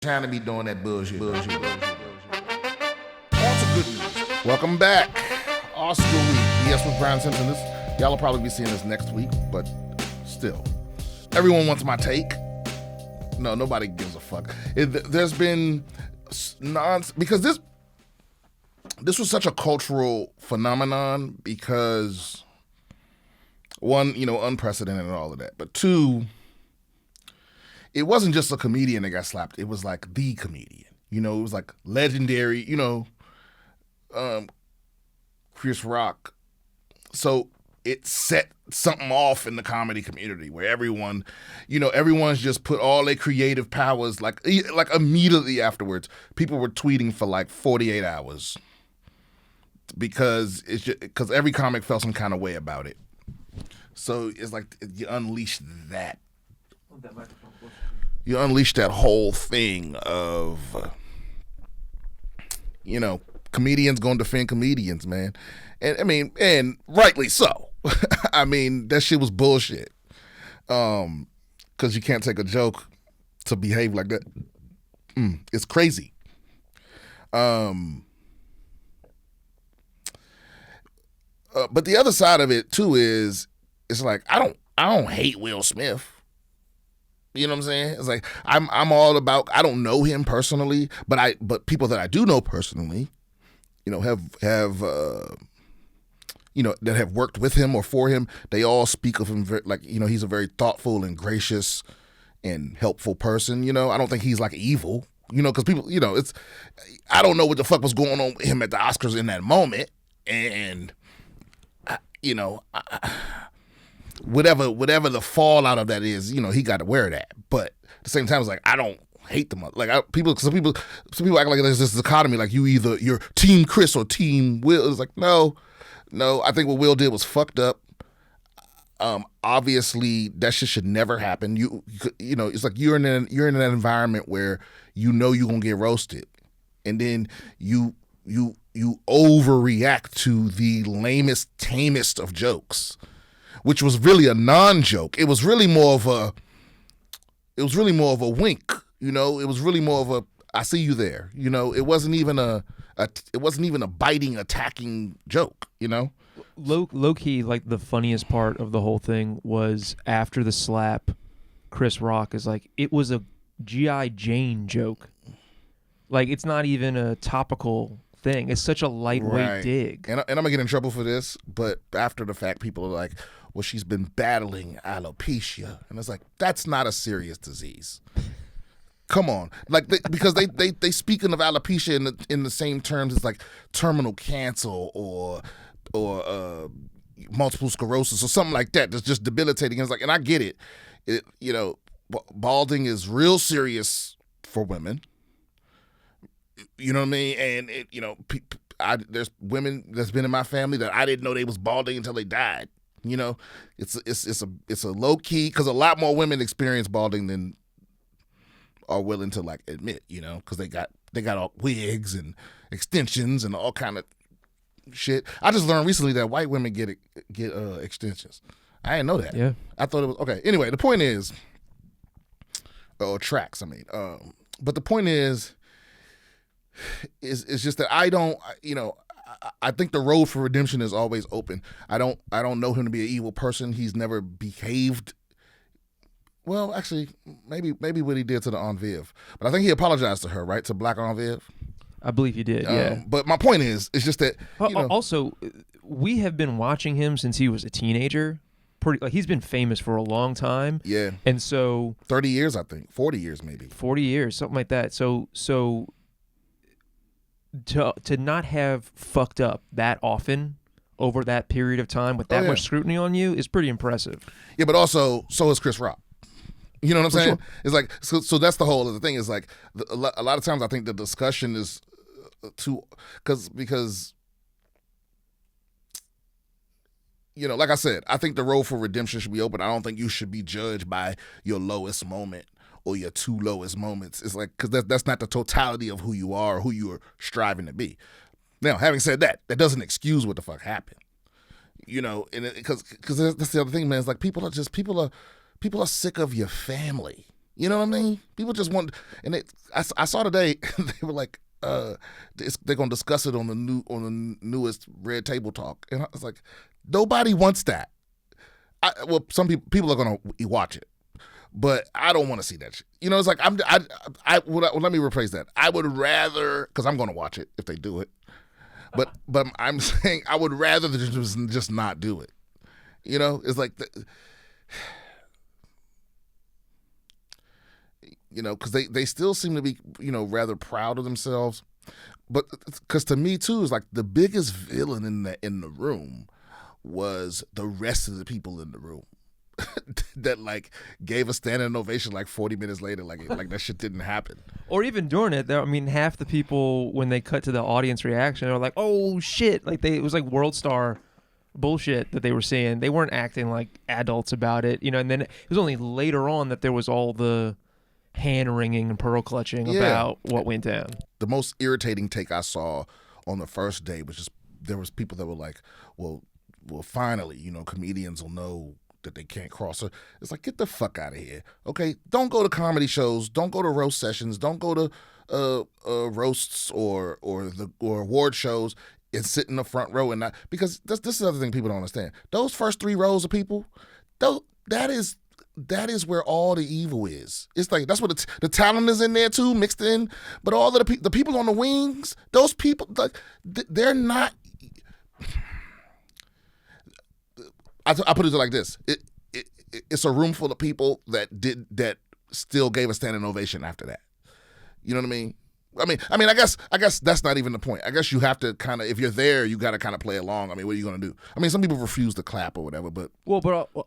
Trying to be doing that bullshit. On to good news. Welcome back. Oscar week. Yes, with Brian Simpson. Y'all will probably be seeing this next week, but still. Everyone wants my take. No, nobody gives a fuck. There's been because this was such a cultural phenomenon because one, unprecedented and all of that. But two, it wasn't just a comedian that got slapped. It was like the comedian. It was like legendary, Chris Rock. So it set something off in the comedy community where everyone's just put all their creative powers, like immediately afterwards. People were tweeting for like 48 hours because every comic felt some kind of way about it. So it's like you unleash that. You unleash that whole thing of, comedians going to defend comedians, man. And rightly so. I mean, that shit was bullshit. Because you can't take a joke to behave like that. It's crazy. But the other side of it too is, it's like I don't hate Will Smith. You know what I'm saying? It's like I'm all about. I don't know him personally, but people that I do know personally, have that have worked with him or for him. They all speak of him he's a very thoughtful and gracious and helpful person. I don't think he's like evil. Because people, I don't know what the fuck was going on with him at the Oscars in that moment, and whatever the fallout of that is, he got to wear that. But at the same time, it's like I don't hate them. Like some people act like there's this dichotomy, like you're Team Chris or Team Will. It's like no. I think what Will did was fucked up. Obviously, that shit should never happen. It's like you're in an environment where you're gonna get roasted, and then you overreact to the lamest, tamest of jokes, which was really a non-joke. It was really more of a wink. It was really more of a I see you there. It wasn't even a biting, attacking joke. Low key, like the funniest part of the whole thing was after the slap, Chris Rock is like, it was a G.I. Jane joke. Like, it's not even a topical thing. It's such a lightweight dig. And I'm going to get in trouble for this, but after the fact, people are like, well, she's been battling alopecia. And it's like, that's not a serious disease. Come on. Like, because they speaking of alopecia in the same terms as like terminal cancer or multiple sclerosis or something like that that's just debilitating. And it's like, and I get it. Balding is real serious for women. You know what I mean? And there's women that's been in my family that I didn't know they was balding until they died. It's a low key, because a lot more women experience balding than are willing to like admit. Because they got all wigs and extensions and all kind of shit. I just learned recently that white women get extensions. I didn't know that. Yeah, I thought it was okay. Anyway, the point is, or tracks. I mean, but the point is just that I don't. I think the road for redemption is always open. I don't know him to be an evil person. He's never behaved. Well, actually, maybe what he did to the Aunt Viv, but I think he apologized to her, right? To Black Aunt Viv. I believe he did. Yeah. But my point is, it's just that. Also, we have been watching him since he was a teenager. He's been famous for a long time. Yeah. And so 30 years, I think. 40 years, maybe. 40 years, something like that. So to not have fucked up that often over that period of time with that much scrutiny on you is pretty impressive. Yeah, but also, so is Chris Rock. You know what I'm saying? Sure. It's like, so that's the whole other thing. Is like, a lot of times I think the discussion is too, because like I said, I think the road for redemption should be open. I don't think you should be judged by your lowest moment or your two lowest moments. It's like, because that's not the totality of who you are or who you are striving to be. Now, having said that, that doesn't excuse what the fuck happened. And because that's the other thing, man. It's like people are sick of your family. You know what I mean? People just want, and I saw today they were like, they're gonna discuss it on the newest Red Table Talk, and I was like, nobody wants that. Well, some people are gonna watch it, but I don't want to see that shit. You know, it's like let me rephrase that. I would rather, because I'm gonna watch it if they do it, but I'm saying I would rather just not do it. You know, it's like you know, because they still seem to be, you know, rather proud of themselves. But because to me too, is like the biggest villain in the room was the rest of the people in the room that like gave a standing ovation like 40 minutes later, like that shit didn't happen. Or even during it, I mean, half the people when they cut to the audience reaction, they were like, "Oh shit!" Like it was like World Star bullshit that they were saying. They weren't acting like adults about it, you know. And then it was only later on that there was all the hand wringing and pearl clutching about what went down. The most irritating take I saw on the first day was just there was people that were like, well, finally, you know, comedians will know that they can't cross her. It's like, get the fuck out of here. Okay, don't go to comedy shows, don't go to roast sessions, don't go to roasts or award shows and sit in the front row and not, because this is the other thing people don't understand. Those first 3 rows of people, that is where all the evil is. It's like that's what the talent is in there too, mixed in. But all of the people on the wings, those people, like they're not. I put it like this: it's a room full of people that still gave a standing ovation after that. You know what I mean? I mean, I guess that's not even the point. I guess you have to kind of, if you're there, you got to kind of play along. I mean, what are you going to do? I mean, some people refuse to clap or whatever, but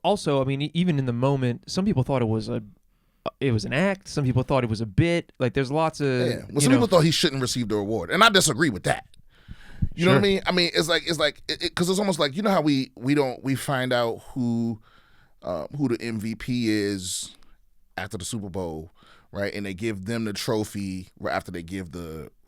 also, I mean, even in the moment, some people thought it was an act. Some people thought it was a bit. Like, there's lots of Well, some people thought he shouldn't receive the award, and I disagree with that. You know what I mean? I mean, it's like because it's almost like, you know how we find out who the MVP is after the Super Bowl. Right, and they give them the trophy after they give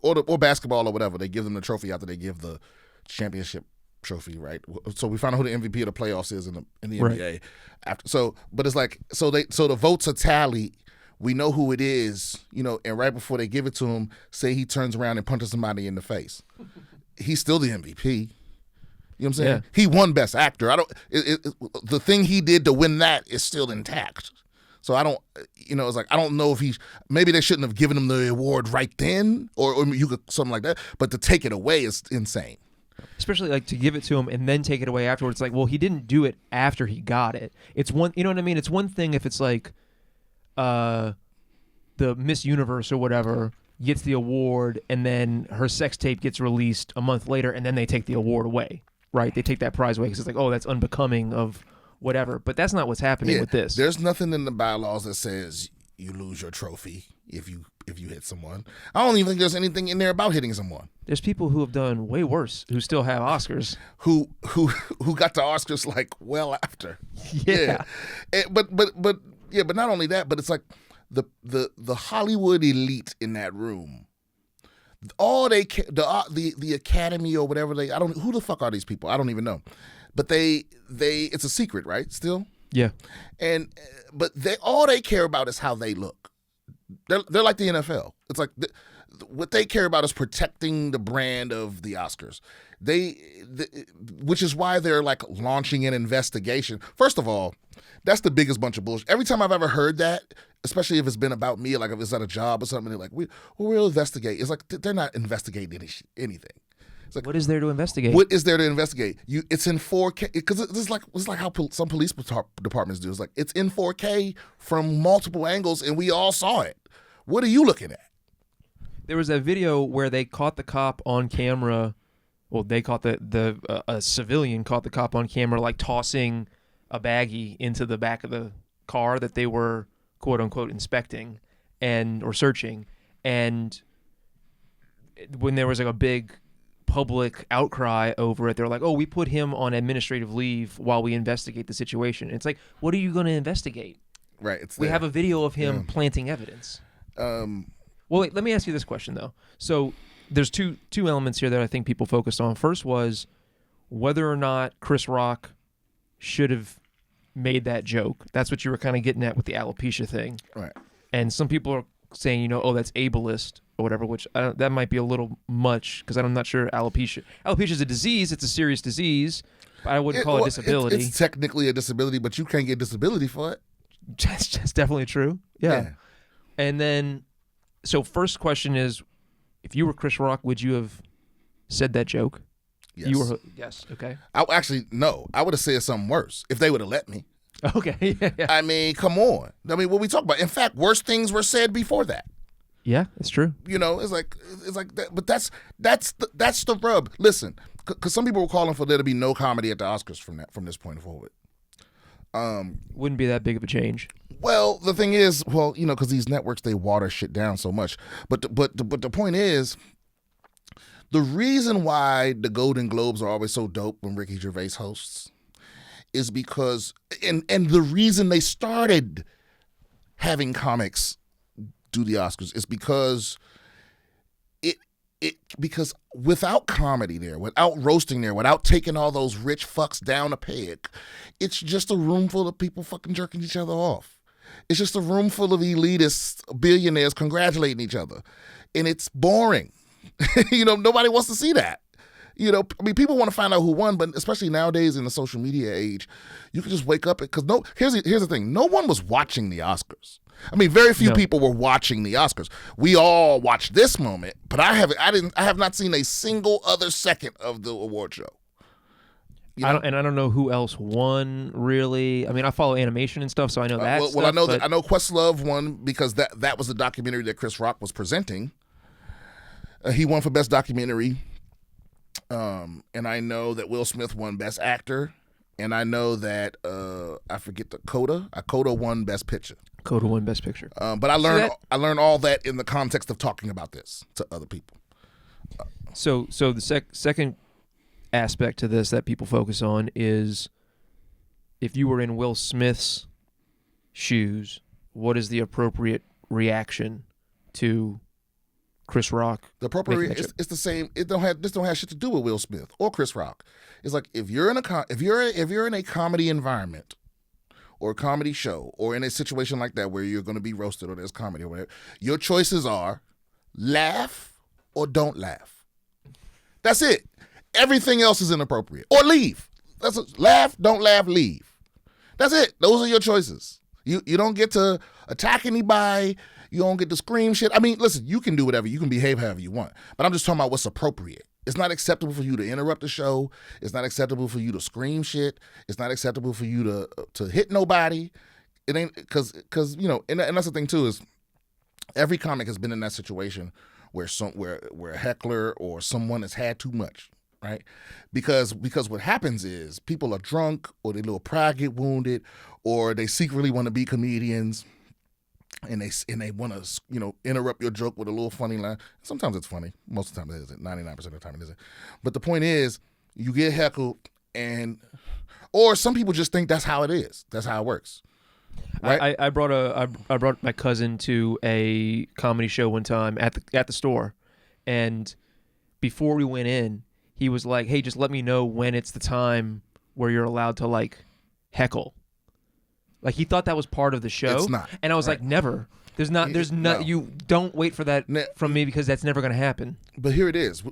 or basketball or whatever. They give them the trophy after they give the championship trophy, right? So we find out who the MVP of the playoffs is in the NBA. After, but it's like so the votes are tallied. We know who it is, you know, and right before they give it to him, say he turns around and punches somebody in the face. He's still the MVP. You know what I'm saying? Yeah. He won Best Actor. The thing he did to win that is still intact. So I don't, you know, it's like, I don't know if maybe they shouldn't have given him the award right then or you could, something like that. But to take it away is insane. Especially like to give it to him and then take it away afterwards. It's like, well, he didn't do it after he got it. It's one, you know what I mean? It's one thing if it's like the Miss Universe or whatever gets the award and then her sex tape gets released a month later and then they take the award away, right? They take that prize away because it's like, oh, that's unbecoming of whatever. But that's not what's happening with this. There's nothing in the bylaws that says you lose your trophy if you hit someone. I don't even think there's anything in there about hitting someone. There's people who have done way worse who still have Oscars. Who got the Oscars like well after. Yeah. But not only that, but it's like the Hollywood elite in that room. All the Academy or whatever who the fuck are these people? I don't even know. But it's a secret, right? Still? Yeah. But all they care about is how they look. They're like the NFL. It's like what they care about is protecting the brand of the Oscars. Which is why they're like launching an investigation. First of all, that's the biggest bunch of bullshit. Every time I've ever heard that, especially if it's been about me, like if it's at a job or something, they're like, we'll investigate. It's like they're not investigating anything. It's like, what is there to investigate? What is there to investigate? It's in 4K because it's like how some police departments do. It's like it's in 4K from multiple angles, and we all saw it. What are you looking at? There was a video where they caught the cop on camera. Well, they caught a civilian caught the cop on camera like tossing a baggie into the back of the car that they were quote unquote inspecting or searching, and when there was like a big public outcry over it, they're like, oh, we put him on administrative leave while we investigate the situation. It's like, what are you going to investigate? Right. We have a video of him planting evidence. Well, wait, let me ask you this question, though. So there's two elements here that I think people focused on. First was whether or not Chris Rock should have made that joke. That's what you were kind of getting at with the alopecia thing. Right. And some people are saying, oh, that's ableist or whatever, which that might be a little much because I'm not sure alopecia. Alopecia is a disease. It's a serious disease. But I wouldn't call it disability. It's technically a disability, but you can't get disability for it. That's definitely true. Yeah. And then, so first question is, if you were Chris Rock, would you have said that joke? Yes. Yes. Okay. No. I would have said something worse if they would have let me. Okay. Yeah. I mean, come on. I mean, what we talk about. In fact, worse things were said before that. Yeah, it's true. It's like that. But that's the rub. Listen, because some people were calling for there to be no comedy at the Oscars from this point forward. Wouldn't be that big of a change. Well, the thing is, because these networks, they water shit down so much. But the point is, the reason why the Golden Globes are always so dope when Ricky Gervais hosts is because, and the reason they started having comics do the Oscars is because because without comedy there, without roasting there, without taking all those rich fucks down a peg, it's just a room full of people fucking jerking each other off. It's just a room full of elitists, billionaires congratulating each other. And it's boring. Nobody wants to see that. People want to find out who won, but especially nowadays in the social media age, you can just wake up because here's the thing. No one was watching the Oscars. I mean, very few people were watching the Oscars. We all watched this moment, but I have not seen a single other second of the award show. I don't know who else won really. I mean, I follow animation and stuff, so I know that. I know Questlove won because that was the documentary that Chris Rock was presenting. He won for Best Documentary. And I know that Will Smith won Best Actor, and I know that I forget Coda won Best Picture. Coda won Best Picture. But I learned all that in the context of talking about this to other people. So the second aspect to this that people focus on is, if you were in Will Smith's shoes, what is the appropriate reaction to Chris Rock? The appropriate, it's the same. This don't have shit to do with Will Smith or Chris Rock. It's like if you're in a comedy environment or a comedy show or in a situation like that where you're going to be roasted or there's comedy or whatever, your choices are laugh or don't laugh. That's it. Everything else is inappropriate. Or leave. Laugh, don't laugh, leave. That's it. Those are your choices. You don't get to attack anybody. You don't get to scream shit. I mean, listen, you can do whatever. You can behave however you want. But I'm just talking about what's appropriate. It's not acceptable for you to interrupt the show. It's not acceptable for you to scream shit. It's not acceptable for you to hit nobody. It ain't because and that's the thing too is every comic has been in that situation where a heckler or someone has had too much, right? Because what happens is people are drunk or their little pride get wounded or they secretly want to be comedians. And they want to interrupt your joke with a little funny line. Sometimes it's funny. Most of the time it isn't. 99% of the time it isn't. But the point is, you get heckled, or some people just think that's how it is. That's how it works. Right? I brought my cousin to a comedy show one time at the store, and before we went in, he was like, "Hey, just let me know when it's the time where you're allowed to heckle." Like he thought that was part of the show. It's not. And I was like, never. There's not. No. You don't wait for that from me because that's never going to happen. But here it is.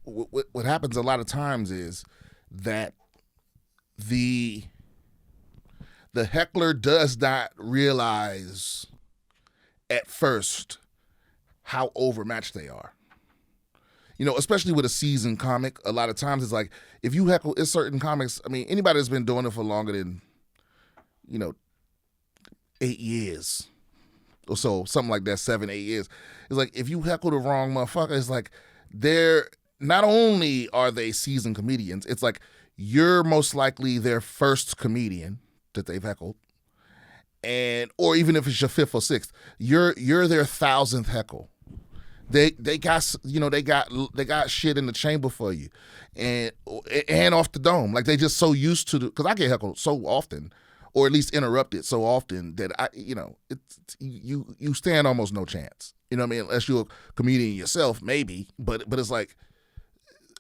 What happens a lot of times is that the heckler does not realize at first how overmatched they are. Especially with a seasoned comic, a lot of times it's like if you heckle, it's certain comics. I mean, anybody that's been doing it for longer than 8 years or so, something like that, 7, 8 years. It's like if you heckle the wrong motherfucker, it's like they're not only are they seasoned comedians, it's like you're most likely their first comedian that they've heckled, or even if it's your 5th or 6th, you're their 1,000th heckle. They got they got shit in the chamber for you, and off the dome. Like they just so used to because I get heckled so often. Or at least interrupted so often that you stand almost no chance. You know what I mean? Unless you're a comedian yourself, maybe. But it's like,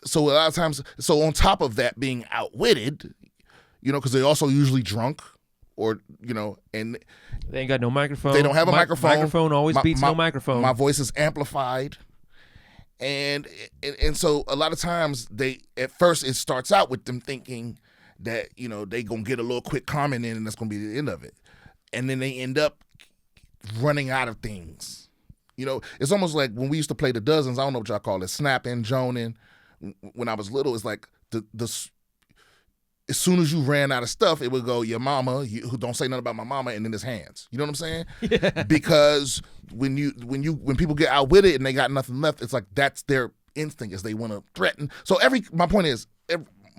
so a lot of times, so on top of that being outwitted, because they're also usually drunk or you know, and They ain't got no microphone. they don't have a microphone. Microphone always beats no microphone. My voice is amplified. And so a lot of times at first it starts out with them thinking that, you know, they gonna get a little quick comment in and that's gonna be the end of it. And then they end up running out of things. You know, it's almost like when we used to play the dozens, I don't know what y'all call it, snapping, joning. When I was little, it's like the as soon as you ran out of stuff, it would go, your mama, who don't say nothing about my mama, and then his hands. You know what I'm saying? Yeah. Because when people get out with it and they got nothing left, it's like that's their instinct, is they want to threaten. So my point is,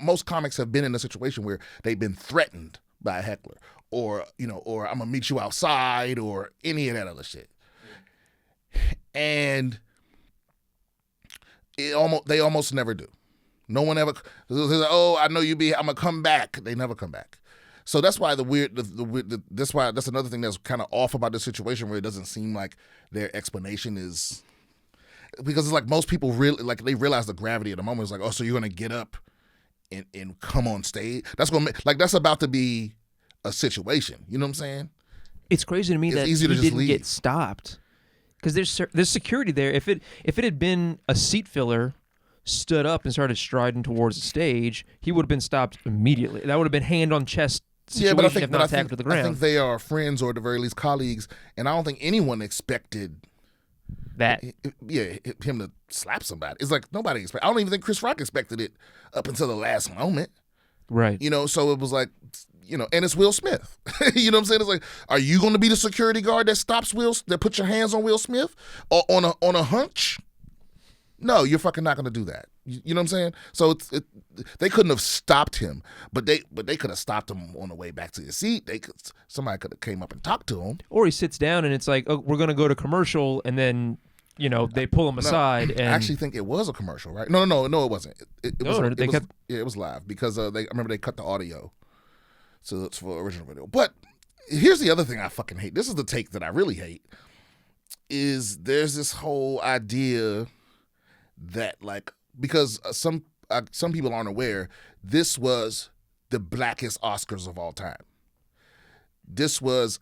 most comics have been in a situation where they've been threatened by a heckler, or you know, or I'm gonna meet you outside, or any of that other shit. And they almost never do. No one ever says, "Oh, I know I'm gonna come back." They never come back. So that's why that's another thing that's kind of off about this situation, where it doesn't seem like their explanation is, because it's like most people really like, they realize the gravity of the moment. It's like, oh, so you're gonna get up and come on stage? That's about to be a situation. You know what I'm saying? It's crazy to me that he didn't get stopped, because there's security there. If it had been a seat filler stood up and started striding towards the stage, he would have been stopped immediately. That would have been hand on chest situation, yeah, but if not tackled to the ground. I think they are friends, or at the very least colleagues, and I don't think anyone expected that. Yeah, him to slap somebody. It's like nobody expected. I don't even think Chris Rock expected it up until the last moment. Right. You know, so it was like, you know, and it's Will Smith. You know what I'm saying? It's like, are you going to be the security guard that stops that puts your hands on Will Smith, or on a hunch? No, you're fucking not going to do that. You know what I'm saying? So they couldn't have stopped him, but they could have stopped him on the way back to his seat. Somebody could have came up and talked to him. Or he sits down and it's like, oh, we're going to go to commercial, and then, you know, they pull him aside. And I actually think it was a commercial, right? No, it wasn't. It was live, because I remember they cut the audio for original video. But here's the other thing I fucking hate. This is the take that I really hate. Is there's this whole idea that, like, because some people aren't aware, this was the blackest Oscars of all time. This was,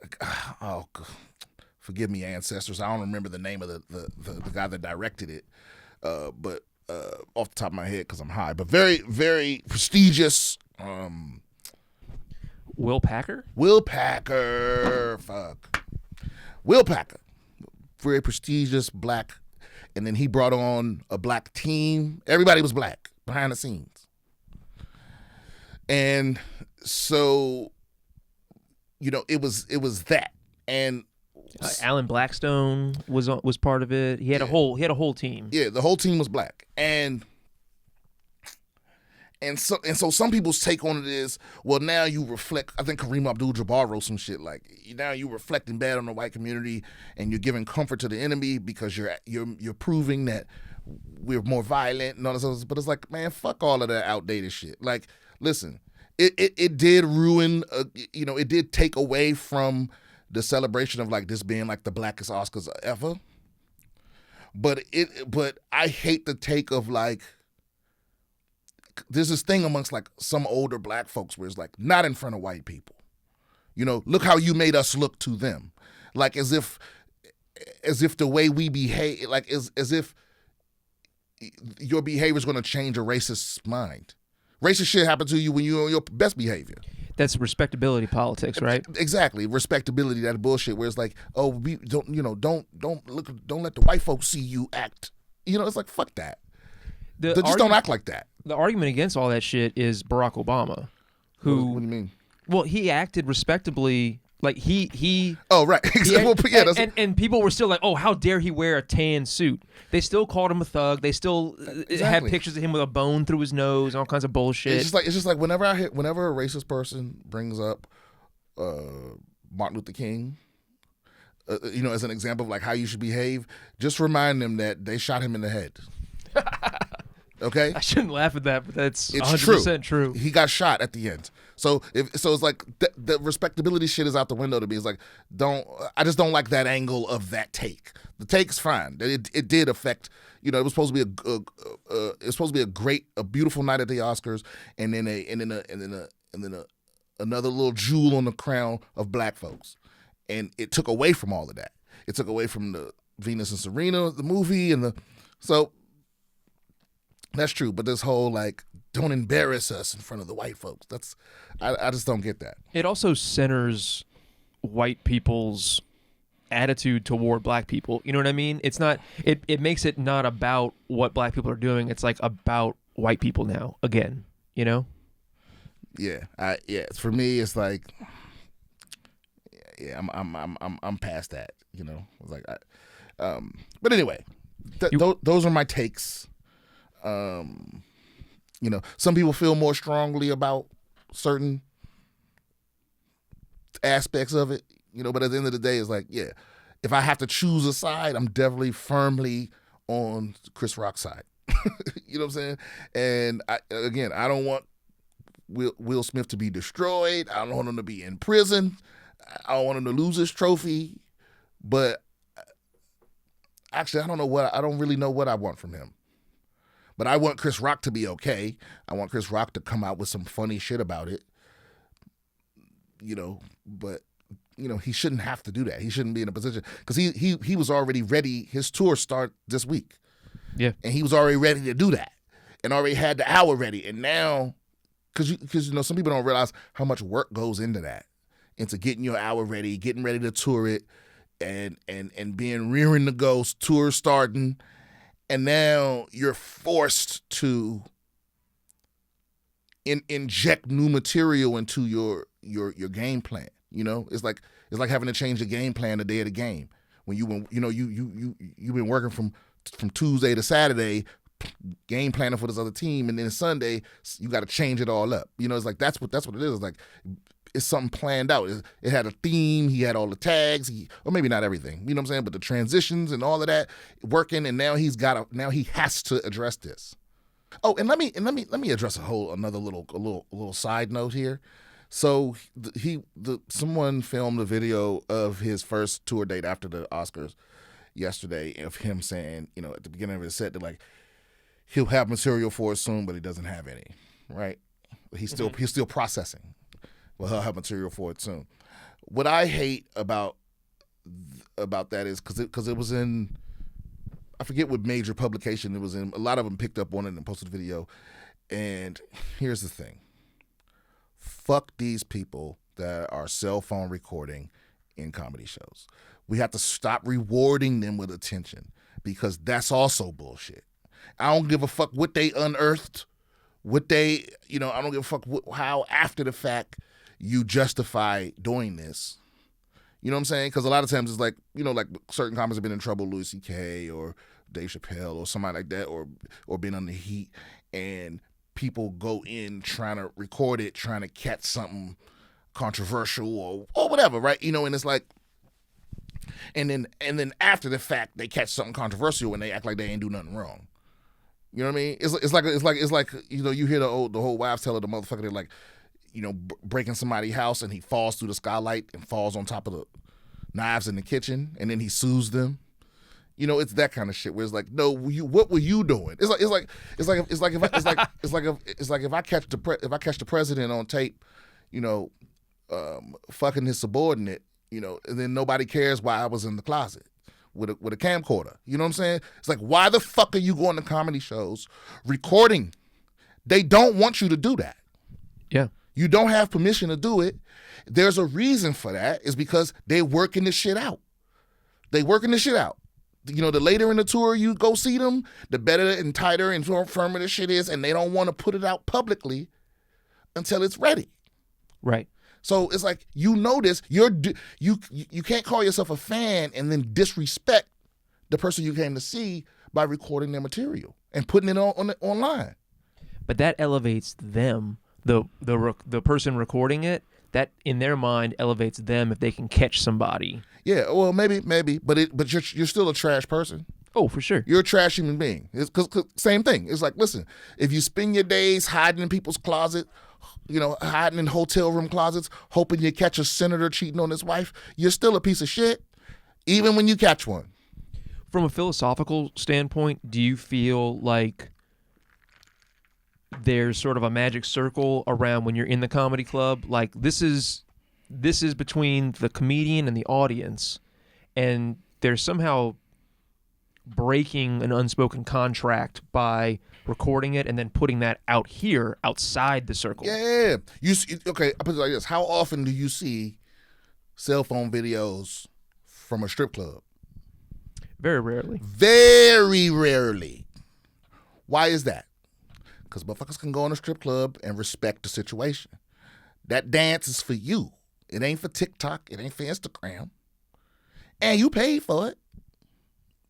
forgive me, ancestors, I don't remember the name of the guy that directed it, but off the top of my head, because I'm high, but very, very prestigious. Will Packer? Will Packer, very prestigious black. And then he brought on a black team. Everybody was black behind the scenes. And so, you know, it was that. And Alan Blackstone was part of it. He had a whole team. Yeah, the whole team was black. And so some people's take on it is, well, now you reflect. I think Kareem Abdul-Jabbar wrote some shit like, now you reflecting bad on the white community, and you're giving comfort to the enemy because you're proving that we're more violent and all this other. But it's like, man, fuck all of that outdated shit. Like, listen, it did ruin. It did take away from the celebration of like this being like the blackest Oscars ever. But I hate the take of like, there's this thing amongst like some older black folks where it's like, not in front of white people. You know, look how you made us look to them. Like as if the way we behave, like as if your behavior is going to change a racist's mind. Racist shit happened to you when you're on your best behavior. That's respectability politics, right? Exactly, respectability. That bullshit where it's like, oh, we don't let the white folks see you act. You know, it's like, fuck that. Just don't act like that. The argument against all that shit is Barack Obama, who. What do you mean? Well, he acted respectably. Like he. Oh right. And people were still like, oh, how dare he wear a tan suit? They still called him a thug. They still had pictures of him with a bone through his nose and all kinds of bullshit. It's just like whenever a racist person brings up Martin Luther King, as an example of like how you should behave, just remind them that they shot him in the head. Okay, I shouldn't laugh at that, but it's 100% true. He got shot at the end. So it's like the respectability shit is out the window to me. It's like, I just don't like that angle of that take. The take's fine. It did affect. It was supposed to be a beautiful night at the Oscars, and then another little jewel on the crown of black folks, and it took away from all of that. It took away from the Venus and Serena, the movie, so that's true. But this whole like, don't embarrass us in front of the white folks. I just don't get that. It also centers white people's attitude toward black people. You know what I mean? It's not. It makes it not about what black people are doing. It's like about white people now again. You know? Yeah. For me, it's like, yeah, I'm past that. You know, it's like, but anyway, those are my takes. You know, some people feel more strongly about certain aspects of it, you know, but at the end of the day, it's like, yeah, if I have to choose a side, I'm definitely firmly on Chris Rock's side. You know what I'm saying? And I don't want Will Smith to be destroyed. I don't want him to be in prison. I don't want him to lose his trophy. But actually, I don't really know what I want from him. But I want Chris Rock to be okay. I want Chris Rock to come out with some funny shit about it. You know, but you know, he shouldn't have to do that. He shouldn't be in a position because he was already ready. His tour start this week. Yeah, and he was already ready to do that, and already had the hour ready. And now, because you know, some people don't realize how much work goes into that, into getting your hour ready, getting ready to tour it, and being rearing to go, tour starting. And now you're forced to inject new material into your game plan. You know, it's like having to change the game plan the day of the game. When you've been working from Tuesday to Saturday, game planning for this other team, and then Sunday you got to change it all up. You know, it's like that's what it is. It's like it's something planned out. It had a theme. He had all the tags. Or maybe not everything. You know what I'm saying? But the transitions and all of that working. And now he has to address this. Oh, and let me address another little side note here. So someone filmed a video of his first tour date after the Oscars yesterday of him saying, you know, at the beginning of his set, that like he'll have material for it soon, but he doesn't have any. Right? He's still processing. Well, he'll have material for it soon. What I hate about that is because it was in, I forget what major publication it was in. A lot of them picked up on it and posted a video. And here's the thing. Fuck these people that are cell phone recording in comedy shows. We have to stop rewarding them with attention because that's also bullshit. I don't give a fuck what they unearthed, I don't give a fuck how after the fact you justify doing this. You know what I'm saying? Because a lot of times it's like, you know, like certain comics have been in trouble, Louis C.K. or Dave Chappelle or somebody like that, or been under heat, and people go in trying to record it, trying to catch something controversial or whatever, right? You know, and it's like, and then after the fact they catch something controversial and they act like they ain't do nothing wrong. You know what I mean? It's like you know, you hear the whole wives tell of the motherfucker, they're like, you know, breaking somebody's house and he falls through the skylight and falls on top of the knives in the kitchen, and then he sues them. You know, it's that kind of shit where it's like, no, what were you doing? It's like if I catch the president on tape, you know, fucking his subordinate, you know, and then nobody cares why I was in the closet with a camcorder. You know what I'm saying? It's like, why the fuck are you going to comedy shows recording? They don't want you to do that. Yeah. You don't have permission to do it. There's a reason for that. It's because they're working this shit out. You know, the later in the tour you go see them, the better and tighter and firmer the shit is, and they don't want to put it out publicly until it's ready. Right. So it's like, you know this, you can't call yourself a fan and then disrespect the person you came to see by recording their material and putting it online. But that elevates them. The person recording it, that in their mind elevates them if they can catch somebody. Yeah, well, maybe, but you're still a trash person. Oh, for sure. You're a trash human being. It's cause same thing. It's like, listen, if you spend your days hiding in people's closet, you know, hiding in hotel room closets, hoping you catch a senator cheating on his wife, you're still a piece of shit, even when you catch one. From a philosophical standpoint, do you feel like there's sort of a magic circle around when you're in the comedy club. Like this is between the comedian and the audience, and they're somehow breaking an unspoken contract by recording it and then putting that out here outside the circle. Yeah. Okay, I'll put it like this. How often do you see cell phone videos from a strip club? Very rarely. Very rarely. Why is that? Because motherfuckers can go in a strip club and respect the situation. That dance is for you. It ain't for TikTok. It ain't for Instagram. And you paid for it.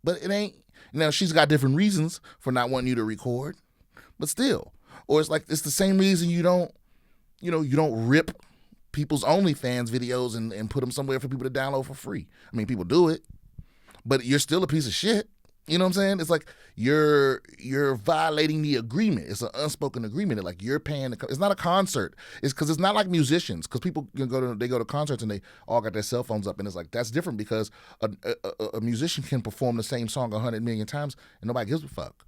But it ain't. Now, she's got different reasons for not wanting you to record. But still. Or it's like, it's the same reason you don't rip people's OnlyFans videos and put them somewhere for people to download for free. I mean, people do it. But you're still a piece of shit. You know what I'm saying? It's like you're violating the agreement. It's an unspoken agreement. Like you're paying. It's not a concert. It's because it's not like musicians. Because people can go to concerts and they all got their cell phones up, and it's like that's different because a musician can perform the same song 100 million times and nobody gives a fuck.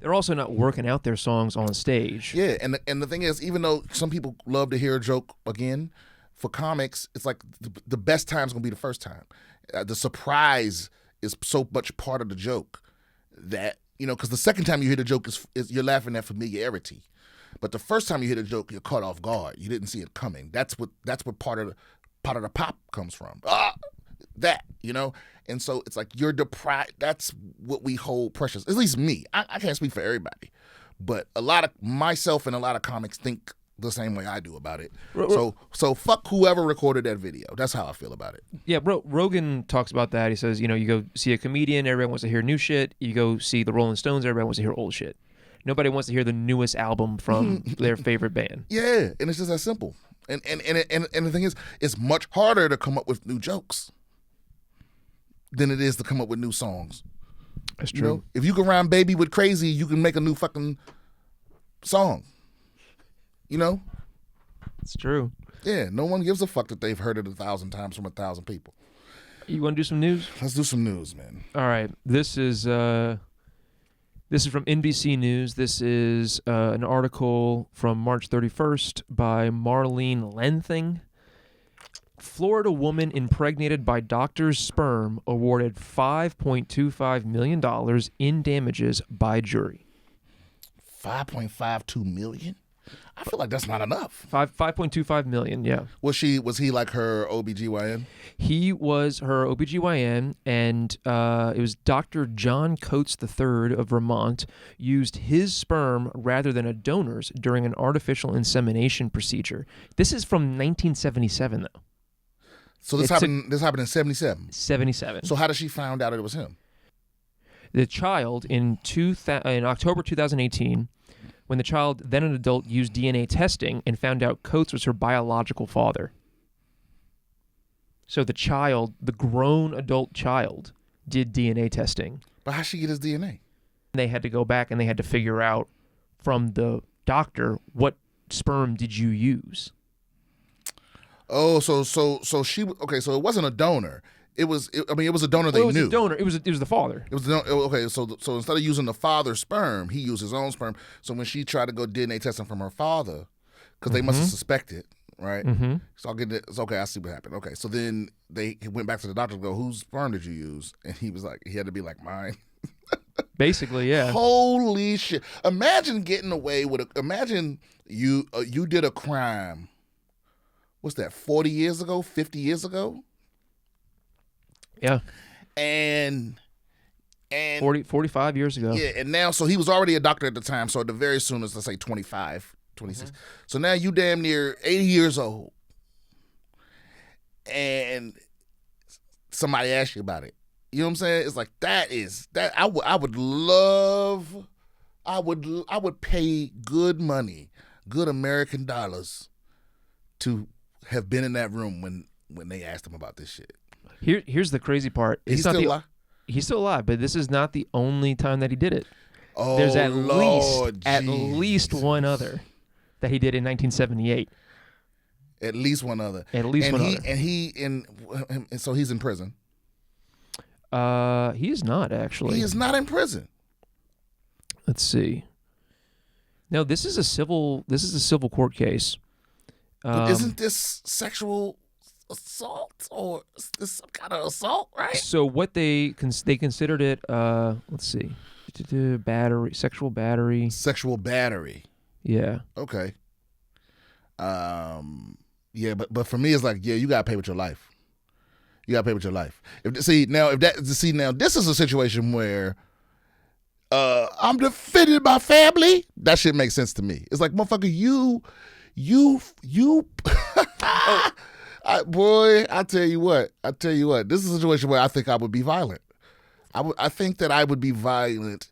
They're also not working out their songs on stage. Yeah, and the thing is, even though some people love to hear a joke again, for comics, it's like the best time's gonna be the first time. The surprise is so much part of the joke that, because the second time you hear the joke is you're laughing at familiarity, but the first time you hear the joke, you're caught off guard. You didn't see it coming. That's what part of the pop comes from. And so it's like you're deprived. That's what we hold precious. At least me. I can't speak for everybody, but a lot of myself and a lot of comics think the same way I do about it. So fuck whoever recorded that video. That's how I feel about it. Yeah, Rogan talks about that. He says, you go see a comedian, everyone wants to hear new shit. You go see the Rolling Stones, everybody wants to hear old shit. Nobody wants to hear the newest album from their favorite band. Yeah, and it's just that simple. And the thing is, it's much harder to come up with new jokes than it is to come up with new songs. That's true. If you can rhyme "baby" with "crazy," you can make a new fucking song. It's true. Yeah, no one gives a fuck that they've heard it 1,000 times from 1,000 people. You want to do some news? Let's do some news, man. All right. This is from NBC News. This is an article from March 31st by Marlene Lenthing. Florida woman impregnated by doctor's sperm awarded $5.25 million in damages by jury. $5.52 million? I feel like that's not enough. $5.25 million, yeah. Was he like her OBGYN? He was her OBGYN, and it was Dr. John Coates III of Vermont used his sperm rather than a donor's during an artificial insemination procedure. This is from 1977, though. So this happened in 77? 77. So how did she find out it was him? The child, in October 2018, when the child, then an adult, used DNA testing and found out Coates was her biological father. So the grown adult child, did DNA testing. But how'd she get his DNA? They had to go back and they had to figure out from the doctor, what sperm did you use? Oh, so she, okay, so it wasn't a donor. It was a donor they knew. It was a donor. It was the father. It was okay. So instead of using the father's sperm, he used his own sperm. So when she tried to go DNA testing from her father, because they must have suspected, right? Mm-hmm. So I'll get it. It's okay. I see what happened. Okay, so then they went back to the doctor and go, "Whose sperm did you use?" And he was like, he had to be like, "Mine." Basically, yeah. Holy shit! Imagine getting away with Imagine you did a crime. What's that? 40 years ago? 50 years ago? Yeah. And 45 years ago. Yeah, and now, so he was already a doctor at the time, so at the very soonest, let's say 25, 26. Mm-hmm. So now you damn near 80 years old, and somebody asks you about it. You know what I'm saying? It's like, I would pay good money, good American dollars to have been in that room when they asked him about this shit. Here's the crazy part. He's still alive? He's still alive, but this is not the only time that he did it. Oh, there's at Lord least one other that he did in 1978. At least one other. And so he's in prison. He is not, actually. He is not in prison. Let's see. No, this is a civil court case. But isn't this sexual assault or is this some kind of assault, right? So what they considered it, let's see, sexual battery. Sexual battery. Yeah. Okay. Yeah, but for me, it's like, yeah, you gotta pay with your life. You gotta pay with your life. This is a situation where I'm defending my family. That shit makes sense to me. It's like, motherfucker, you. Boy, I tell you what. This is a situation where I think I would be violent. I think that I would be violent,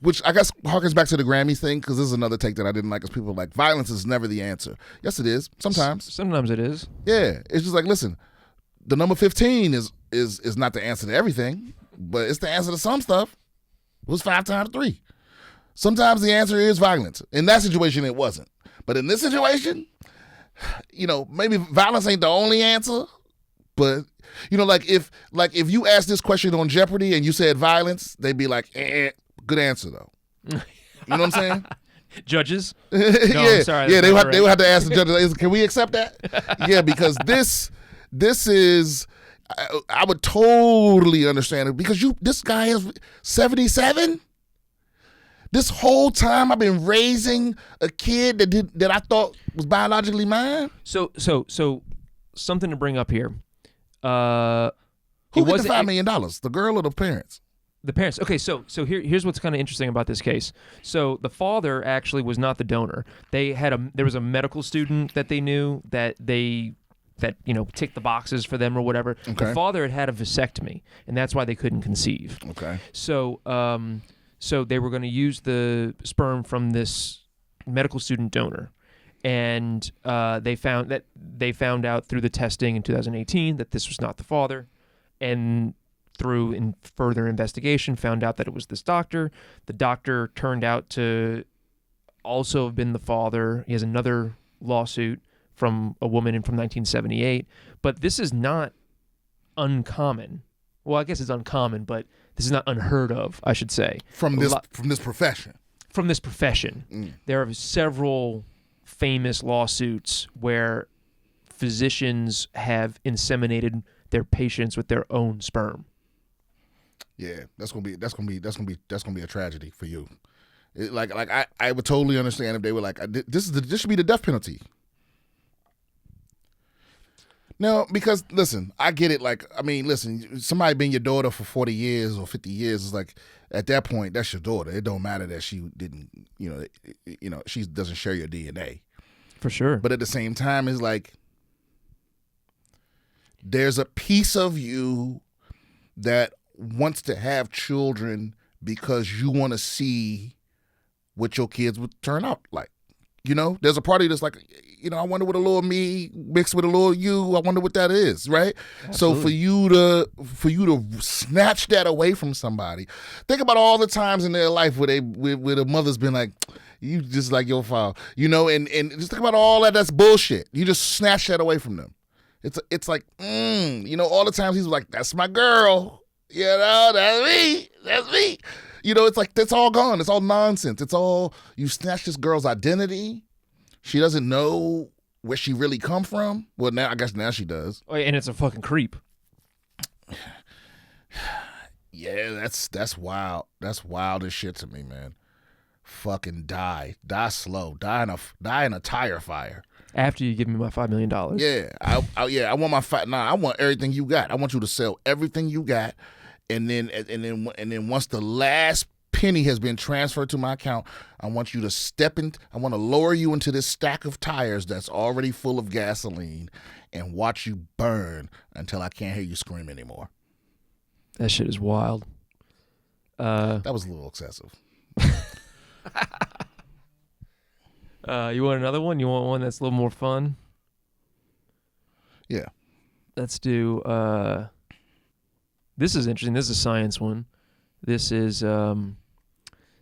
which I guess harkens back to the Grammys thing, because this is another take that I didn't like, because people are like, violence is never the answer. Yes, it is. Sometimes. Sometimes it is. Yeah. It's just like, listen, the number 15 is not the answer to everything, but it's the answer to some stuff. It was 5 times 3. Sometimes the answer is violence. In that situation, it wasn't. But in this situation, maybe violence ain't the only answer, but if you asked this question on Jeopardy and you said violence, they'd be like, good answer though. You know what I'm saying? Judges? No, I'm sorry. Yeah, they would have to ask the judges, can we accept that? Yeah, because this is, I would totally understand it, because this guy is 77. This whole time I've been raising a kid that I thought was biologically mine. So something to bring up here. Who got the $5 million? The girl or the parents? The parents. Okay, so here's what's kind of interesting about this case. So the father actually was not the donor. There was a medical student that they knew that ticked the boxes for them or whatever. Okay. The father had a vasectomy, and that's why they couldn't conceive. Okay. So they were going to use the sperm from this medical student donor, and they found out through the testing in 2018 that this was not the father, and through further investigation found out that it was this doctor. The doctor turned out to also have been the father. He has another lawsuit from a woman from 1978, but this is not uncommon. Well, I guess it's uncommon, but this is not unheard of, I should say. From this profession. From this profession. There are several famous lawsuits where physicians have inseminated their patients with their own sperm. Yeah, that's gonna be a tragedy for you. I would totally understand if they were like, this should be the death penalty. No, because listen, I get it. Listen, somebody being your daughter for 40 years or 50 years is like, at that point, that's your daughter. It don't matter that she didn't, she doesn't share your DNA. For sure. But at the same time, it's like, there's a piece of you that wants to have children because you want to see what your kids would turn out like. There's a party that's like, I wonder what a little me mixed with a little you, I wonder what that is, right? Absolutely. So for you to snatch that away from somebody, think about all the times in their life where the mother's been like, you just like your father, and just think about all that's bullshit. You just snatch that away from them. It's like, all the times he's like, that's my girl, that's me. It's like, that's all gone. It's all nonsense. It's all, you snatch this girl's identity. She doesn't know where she really come from. Well, now, I guess now she does. Oh, and it's a fucking creep. Yeah, that's wild. That's wild as shit to me, man. Fucking die slow. Die in a tire fire. After you give me my $5 million. Yeah, I want I want everything you got. I want you to sell everything you got. And then once the last penny has been transferred to my account, I want you to I want to lower you into this stack of tires that's already full of gasoline and watch you burn until I can't hear you scream anymore. That shit is wild. That was a little excessive. You want another one? You want one that's a little more fun? Yeah. Let's do... This is interesting. This is a science one. This is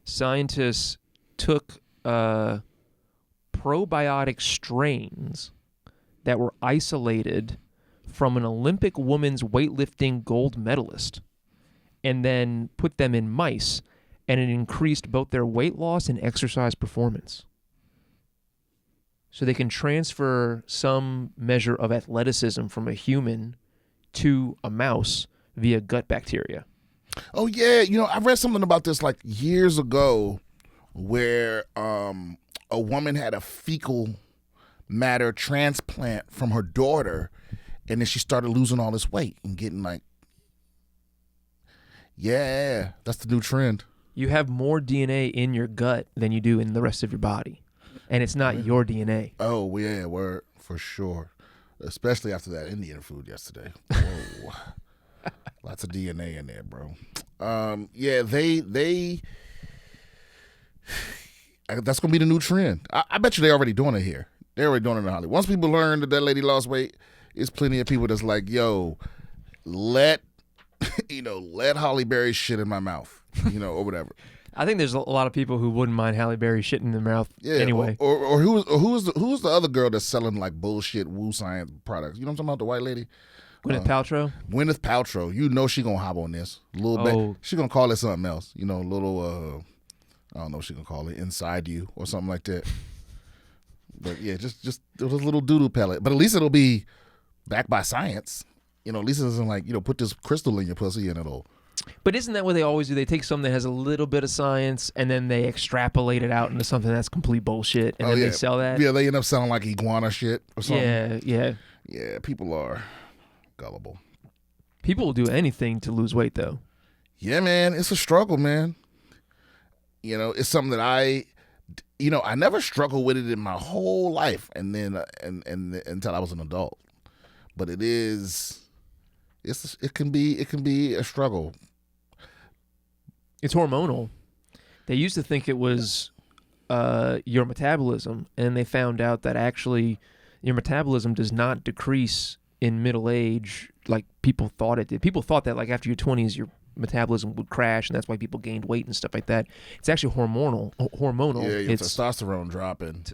scientists took probiotic strains that were isolated from an Olympic women's weightlifting gold medalist and then put them in mice and it increased both their weight loss and exercise performance. So they can transfer some measure of athleticism from a human to a mouse via gut bacteria. Oh yeah, I read something about this like years ago, where a woman had a fecal matter transplant from her daughter, and then she started losing all this weight and getting like, yeah, that's the new trend. You have more DNA in your gut than you do in the rest of your body, and it's not your DNA. Oh yeah, we're for sure, especially after that Indian food yesterday. Whoa. Lots of DNA in there, bro. Yeah, that's gonna be the new trend. I bet you they're already doing it here. They're already doing it in Hollywood. Once people learn that lady lost weight, there's plenty of people that's like, yo, let Halle Berry shit in my mouth, or whatever. I think there's a lot of people who wouldn't mind Halle Berry shitting in their mouth anyway. Or who's the other girl that's selling like bullshit woo science products? You know what I'm talking about? The white lady? Gwyneth Paltrow? Gwyneth Paltrow. She gonna hop on this. She gonna call it something else. I don't know what she gonna call it. Inside you or something like that. But yeah, just a little doodle pellet. But at least it'll be backed by science. At least it isn't like, put this crystal in your pussy and it'll. But isn't that what they always do? They take something that has a little bit of science and then they extrapolate it out into something that's complete bullshit, and then they sell that? Yeah, they end up selling like iguana shit or something. Yeah. Yeah, people are gullible. People will do anything to lose weight, though. Yeah, man, it's a struggle, man. It's something that I never struggled with it in my whole life, and then until I was an adult. But it can be a struggle. It's hormonal. They used to think it was your metabolism, and they found out that actually your metabolism does not decrease in middle age like people thought it did. People thought that like after your 20s your metabolism would crash, and that's why people gained weight and stuff like that. It's actually hormonal. Yeah, your testosterone dropping.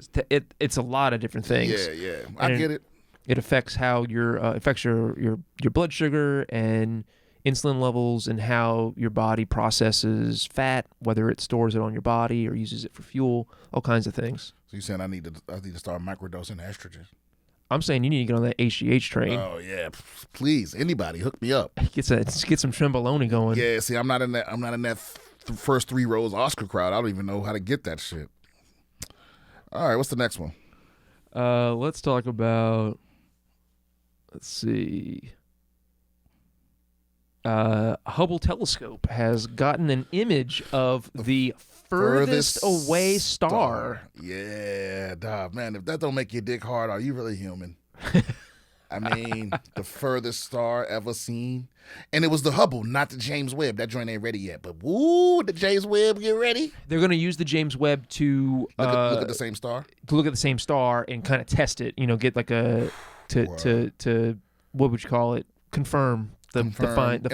It's a lot of different things. Yeah. I get it. It affects how your blood sugar and insulin levels, and how your body processes fat, whether it stores it on your body or uses it for fuel, all kinds of things. So you're saying I need to start microdosing estrogen? I'm saying you need to get on that HGH train. Oh yeah, please, anybody, hook me up. Get some Trenbolone going. Yeah, see, I'm not in that first 3 rows Oscar crowd. I don't even know how to get that shit. All right, what's the next one? Let's talk about. Let's see. Hubble Telescope has gotten an image of the furthest away star. Yeah, dog, man, if that don't make your dick hard, are you really human? I mean, the furthest star ever seen. And it was the Hubble, not the James Webb. That joint ain't ready yet. But woo, the James Webb get ready. They're going to use the James Webb to look at the same star. To look at the same star and kind of test it. Get like a to what would you call it? Confirm the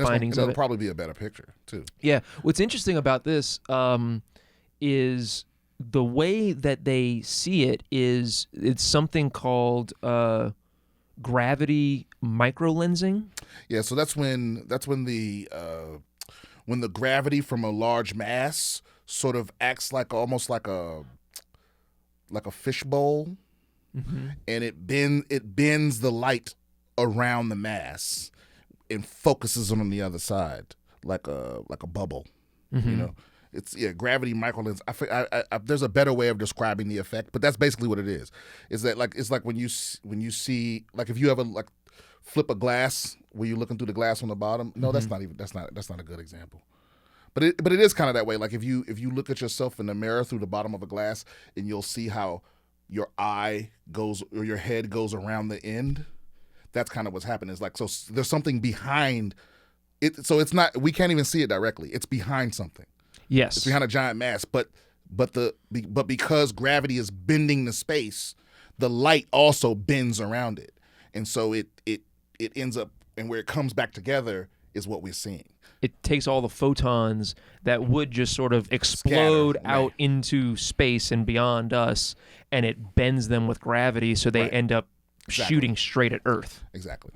findings of it. It'll probably be a better picture too. Yeah. What's interesting about this is the way that they see it is it's something called gravity microlensing. Yeah, so that's when the gravity from a large mass sort of acts like almost like a fishbowl, and it bends the light around the mass and focuses on the other side like a bubble. It's gravity microlens. I there's a better way of describing the effect, but that's basically what it is. Is that it's like when you see, like, if you ever like flip a glass where you're looking through the glass on the bottom. No, that's not a good example. But it is kind of that way. Like if you look at yourself in the mirror through the bottom of a glass, and you'll see how your eye goes or your head goes around the end. That's kind of what's happening. It's like, so there's something behind it. So it's not, we can't even see it directly. It's behind something. Yes. It's behind a giant mass. But because gravity is bending the space, the light also bends around it. And so it ends up, and where it comes back together is what we're seeing. It takes all the photons that would just sort of explode out into space and beyond us, and it bends them with gravity, so they end up shooting straight at Earth. Exactly.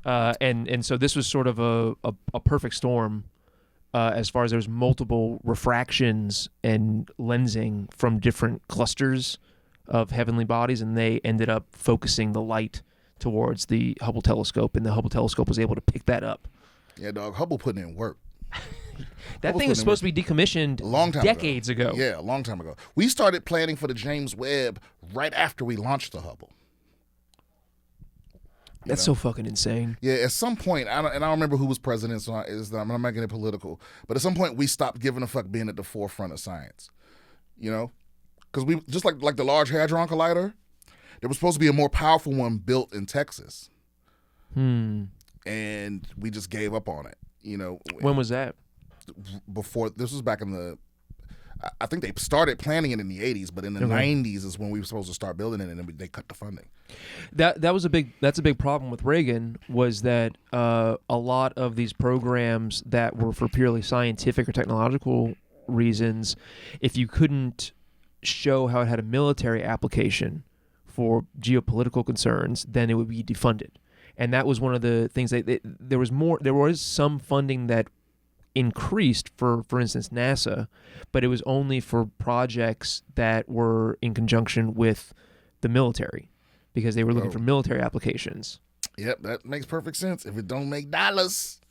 And so this was sort of a perfect storm as far as there's multiple refractions and lensing from different clusters of heavenly bodies, and they ended up focusing the light towards the Hubble Telescope, and the Hubble Telescope was able to pick that up. Yeah, dog. Hubble putting in work. That thing was supposed to be decommissioned a long time decades ago. Yeah, a long time ago. We started planning for the James Webb right after we launched the Hubble. That's so fucking insane. Yeah, at some point, I don't remember who was president, so I'm not making it political, but at some point we stopped giving a fuck being at the forefront of science. You know? Because we, just like the Large Hadron Collider, there was supposed to be a more powerful one built in Texas. And we just gave up on it. You know? When was that? Before, this was back in the, I think they started planning it in the 80s, but in the 90s is when we were supposed to start building it, and then they cut the funding. That's a big problem with Reagan, was that a lot of these programs that were for purely scientific or technological reasons, if you couldn't show how it had a military application for geopolitical concerns, then it would be defunded. And that was one of the things that there was some funding that increased for instance, NASA, but it was only for projects that were in conjunction with the military, because they were looking for military applications. Yep, that makes perfect sense. If it don't make dollars,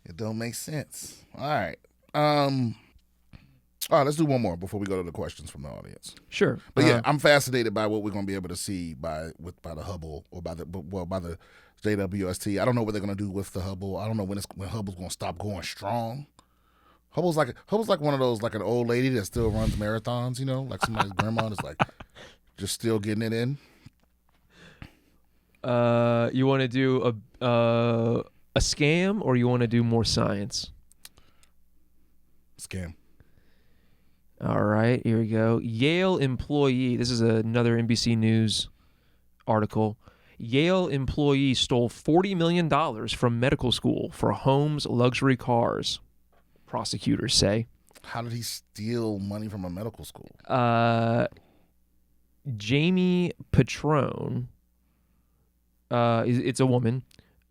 it don't make sense. All right. All right, let's do one more before we go to the questions from the audience. Sure. But yeah, I'm fascinated by what we're going to be able to see by the Hubble, or by the JWST. I don't know what they're going to do with the Hubble. I don't know when Hubble's going to stop going strong. Hubble's like one of those, like an old lady that still runs marathons, you know, like somebody's grandma is like just still getting it in. You want to do a scam, or you want to do more science? Scam. All right, here we go. Yale employee. This is another NBC News article. Yale employee stole $40 million from medical school for homes, luxury cars, prosecutors say. How did he steal money from a medical school? Jamie Petrone, it's a woman.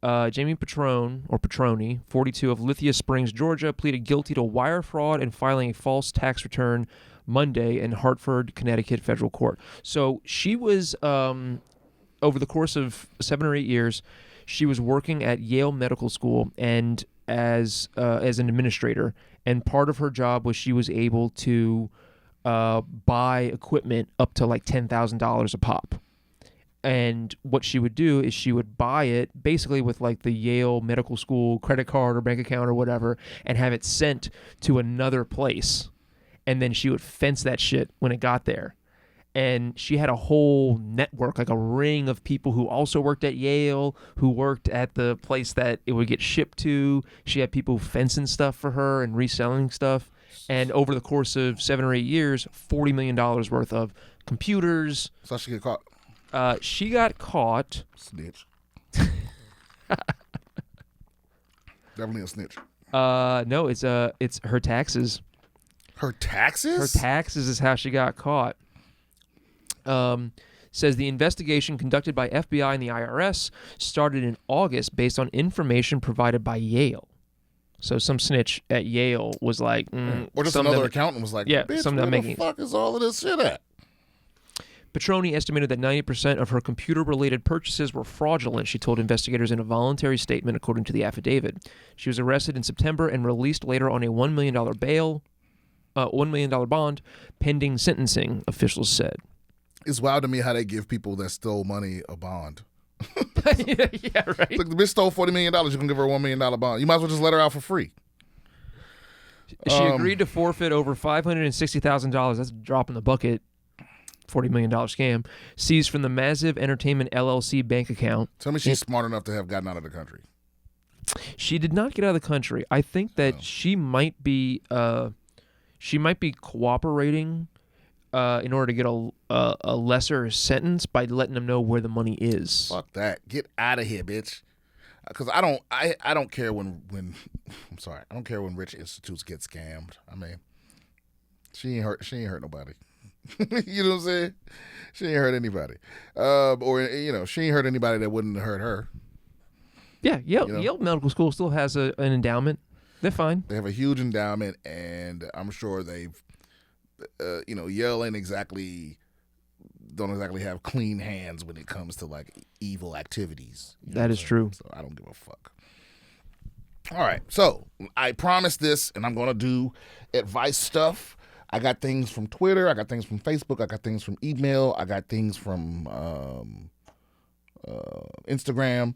Jamie Petrone, or Petroni, 42, of Lithia Springs, Georgia, pleaded guilty to wire fraud and filing a false tax return Monday in Hartford, Connecticut federal court. So she was, over the course of 7 or 8 years, she was working at Yale Medical School and as an administrator. And part of her job was she was able to buy equipment up to like $10,000 a pop. And what she would do is she would buy it basically with like the Yale Medical School credit card or bank account or whatever, and have it sent to another place. And then she would fence that shit when it got there. And she had a whole network, like a ring of people who also worked at Yale, who worked at the place that it would get shipped to. She had people fencing stuff for her and reselling stuff. And over the course of 7 or 8 years, $40 million worth of computers. So she get caught. She got caught. Snitch. Definitely a snitch. No, it's her taxes. Her taxes? Her taxes is how she got caught. Says the investigation conducted by FBI and the IRS started in August based on information provided by Yale. So some snitch at Yale was like, or just another accountant was like, yeah, bitch, where the fuck is all of this shit at? Petroni estimated that 90% of her computer-related purchases were fraudulent, she told investigators in a voluntary statement, according to the affidavit. She was arrested in September and released later on a $1 million $1 million bond, pending sentencing, officials said. It's wild to me how they give people that stole money a bond. Yeah, right. Look, the bitch stole $40 million. You can give her a $1 million bond. You might as well just let her out for free. She agreed to forfeit over $560,000. That's a drop in the bucket. $40 million scam seized from the Massive Entertainment LLC bank account. Tell me she's smart enough to have gotten out of the country. She did not get out of the country. I think that she might be cooperating in order to get a lesser sentence by letting them know where the money is. Fuck that. Get out of here, bitch. Because I don't care when I'm sorry. I don't care when rich institutes get scammed. I mean, she ain't hurt nobody. You know what I'm saying? She ain't hurt anybody. Or she ain't hurt anybody that wouldn't hurt her. Yeah, Yale Medical School still has an endowment. They're fine. They have a huge endowment, and I'm sure they've, Yale ain't exactly don't exactly have clean hands when it comes to like evil activities. That is true. So I don't give a fuck. All right, so I promised this, and I'm gonna do advice stuff. I got things from Twitter, I got things from Facebook, I got things from email, I got things from Instagram,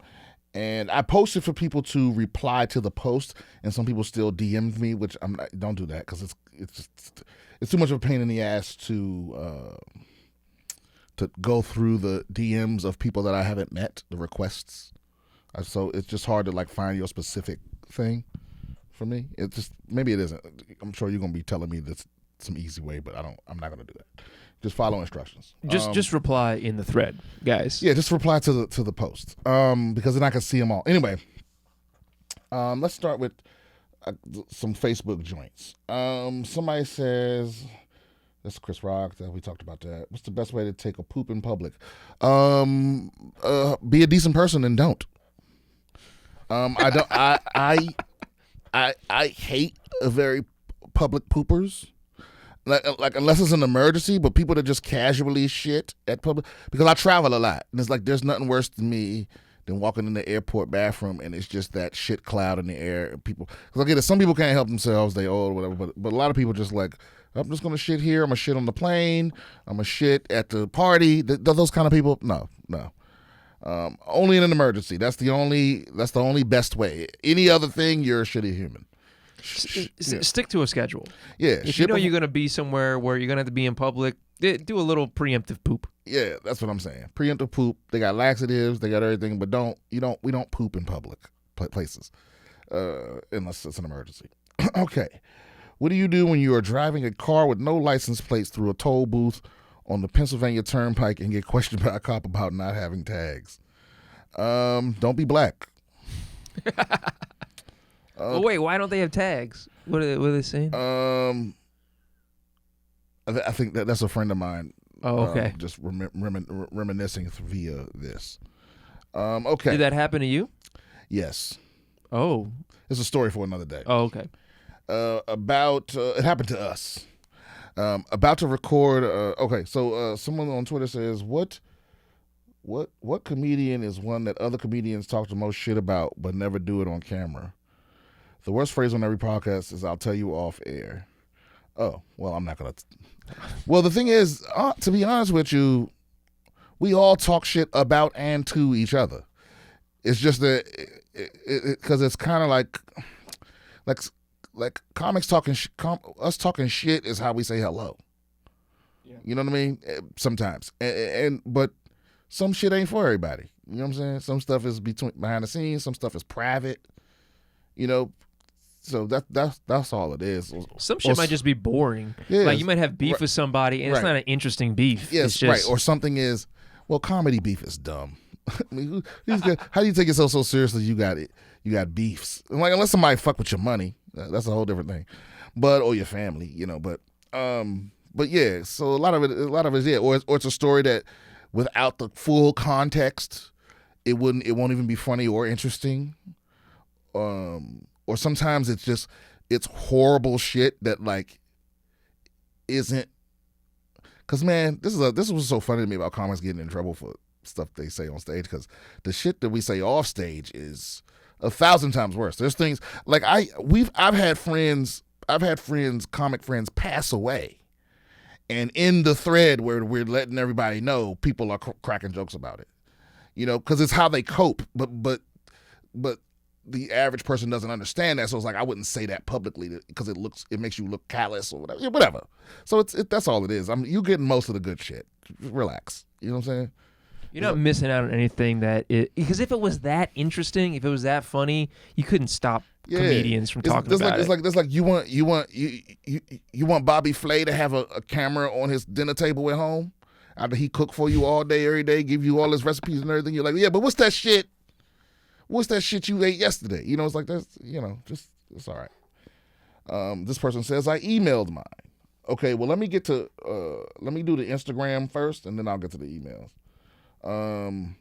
and I posted for people to reply to the post, and some people still DM'd me, which I'm not, don't do that because it's too much of a pain in the ass to go through the DMs of people that I haven't met, the requests. So it's just hard to like find your specific thing for me. It's just, maybe it isn't. I'm sure you're gonna be telling me that's some easy way, but I'm not gonna do that. Just follow instructions. Just reply in the thread, guys. Yeah, just reply to the post. Because then I can see them all. Anyway, let's start with some Facebook joints. Somebody says, that's Chris Rock. We talked about that. What's the best way to take a poop in public? Be a decent person and don't. I hate a very public poopers. Like unless it's an emergency, but people that just casually shit at public, because I travel a lot, and it's like there's nothing worse than me than walking in the airport bathroom and it's just that shit cloud in the air. And people, because I get it, some people can't help themselves, they old, whatever, but a lot of people just like, I'm just gonna shit here, I'm gonna shit on the plane, I'm gonna shit at the party. Those kind of people, no. Only in an emergency. That's the only best way. Any other thing, you're a shitty human. Stick to a schedule. Yeah. If you know you're going to be somewhere where you're going to have to be in public, do a little preemptive poop. Yeah, that's what I'm saying. Preemptive poop. They got laxatives. They got everything, but we don't poop in public places unless it's an emergency. Okay. What do you do when you are driving a car with no license plates through a toll booth on the Pennsylvania Turnpike and get questioned by a cop about not having tags? Don't be black. Well, wait, why don't they have tags? What are they saying? I think that's a friend of mine. Oh, okay. Just reminiscing via this. Okay. Did that happen to you? Yes. Oh. It's a story for another day. Oh, okay. It happened to us. About to record. Okay, so someone on Twitter says, what comedian is one that other comedians talk the most shit about but never do it on camera? The worst phrase on every podcast is, I'll tell you off air. Oh, well, I'm not going to. Well, the thing is, to be honest with you, we all talk shit about and to each other. It's just that, because it's kind of like comics talking, us talking shit is how we say hello. Yeah. You know what I mean? Sometimes. But some shit ain't for everybody. You know what I'm saying? Some stuff is behind the scenes. Some stuff is private. So that's all it is. Some shit might just be boring. Yeah, like you might have beef with somebody, and it's not an interesting beef. Yes, it's just, right. Or something is, well, comedy beef is dumb. I mean, how do you take yourself so seriously? You got beefs. Like, unless somebody fuck with your money, that's a whole different thing. Or your family, But yeah. So a lot of it, yeah. Or it's a story that without the full context, it won't even be funny or interesting. Or sometimes it's horrible shit that like isn't. Cause man, this was so funny to me about comics getting in trouble for stuff they say on stage. Cause the shit that we say off stage is 1,000 times worse. There's things like I've had comic friends pass away, and in the thread where we're letting everybody know, people are cracking jokes about it. Cause it's how they cope. But the average person doesn't understand that, so it's like I wouldn't say that publicly because it makes you look callous or whatever. Yeah, whatever. So that's all it is. You getting most of the good shit. Just relax. You know what I'm saying? You're not missing out on anything because if it was that interesting, if it was that funny, you couldn't stop comedians from talking about it. It's like you want Bobby Flay to have a camera on his dinner table at home after he cooked for you all day, every day, give you all his recipes and everything. You're like, yeah, but what's that shit? What's that shit you ate yesterday? It's like that's, just, it's all right. This person says, I emailed mine. Okay, well, let me do the Instagram first, and then I'll get to the emails.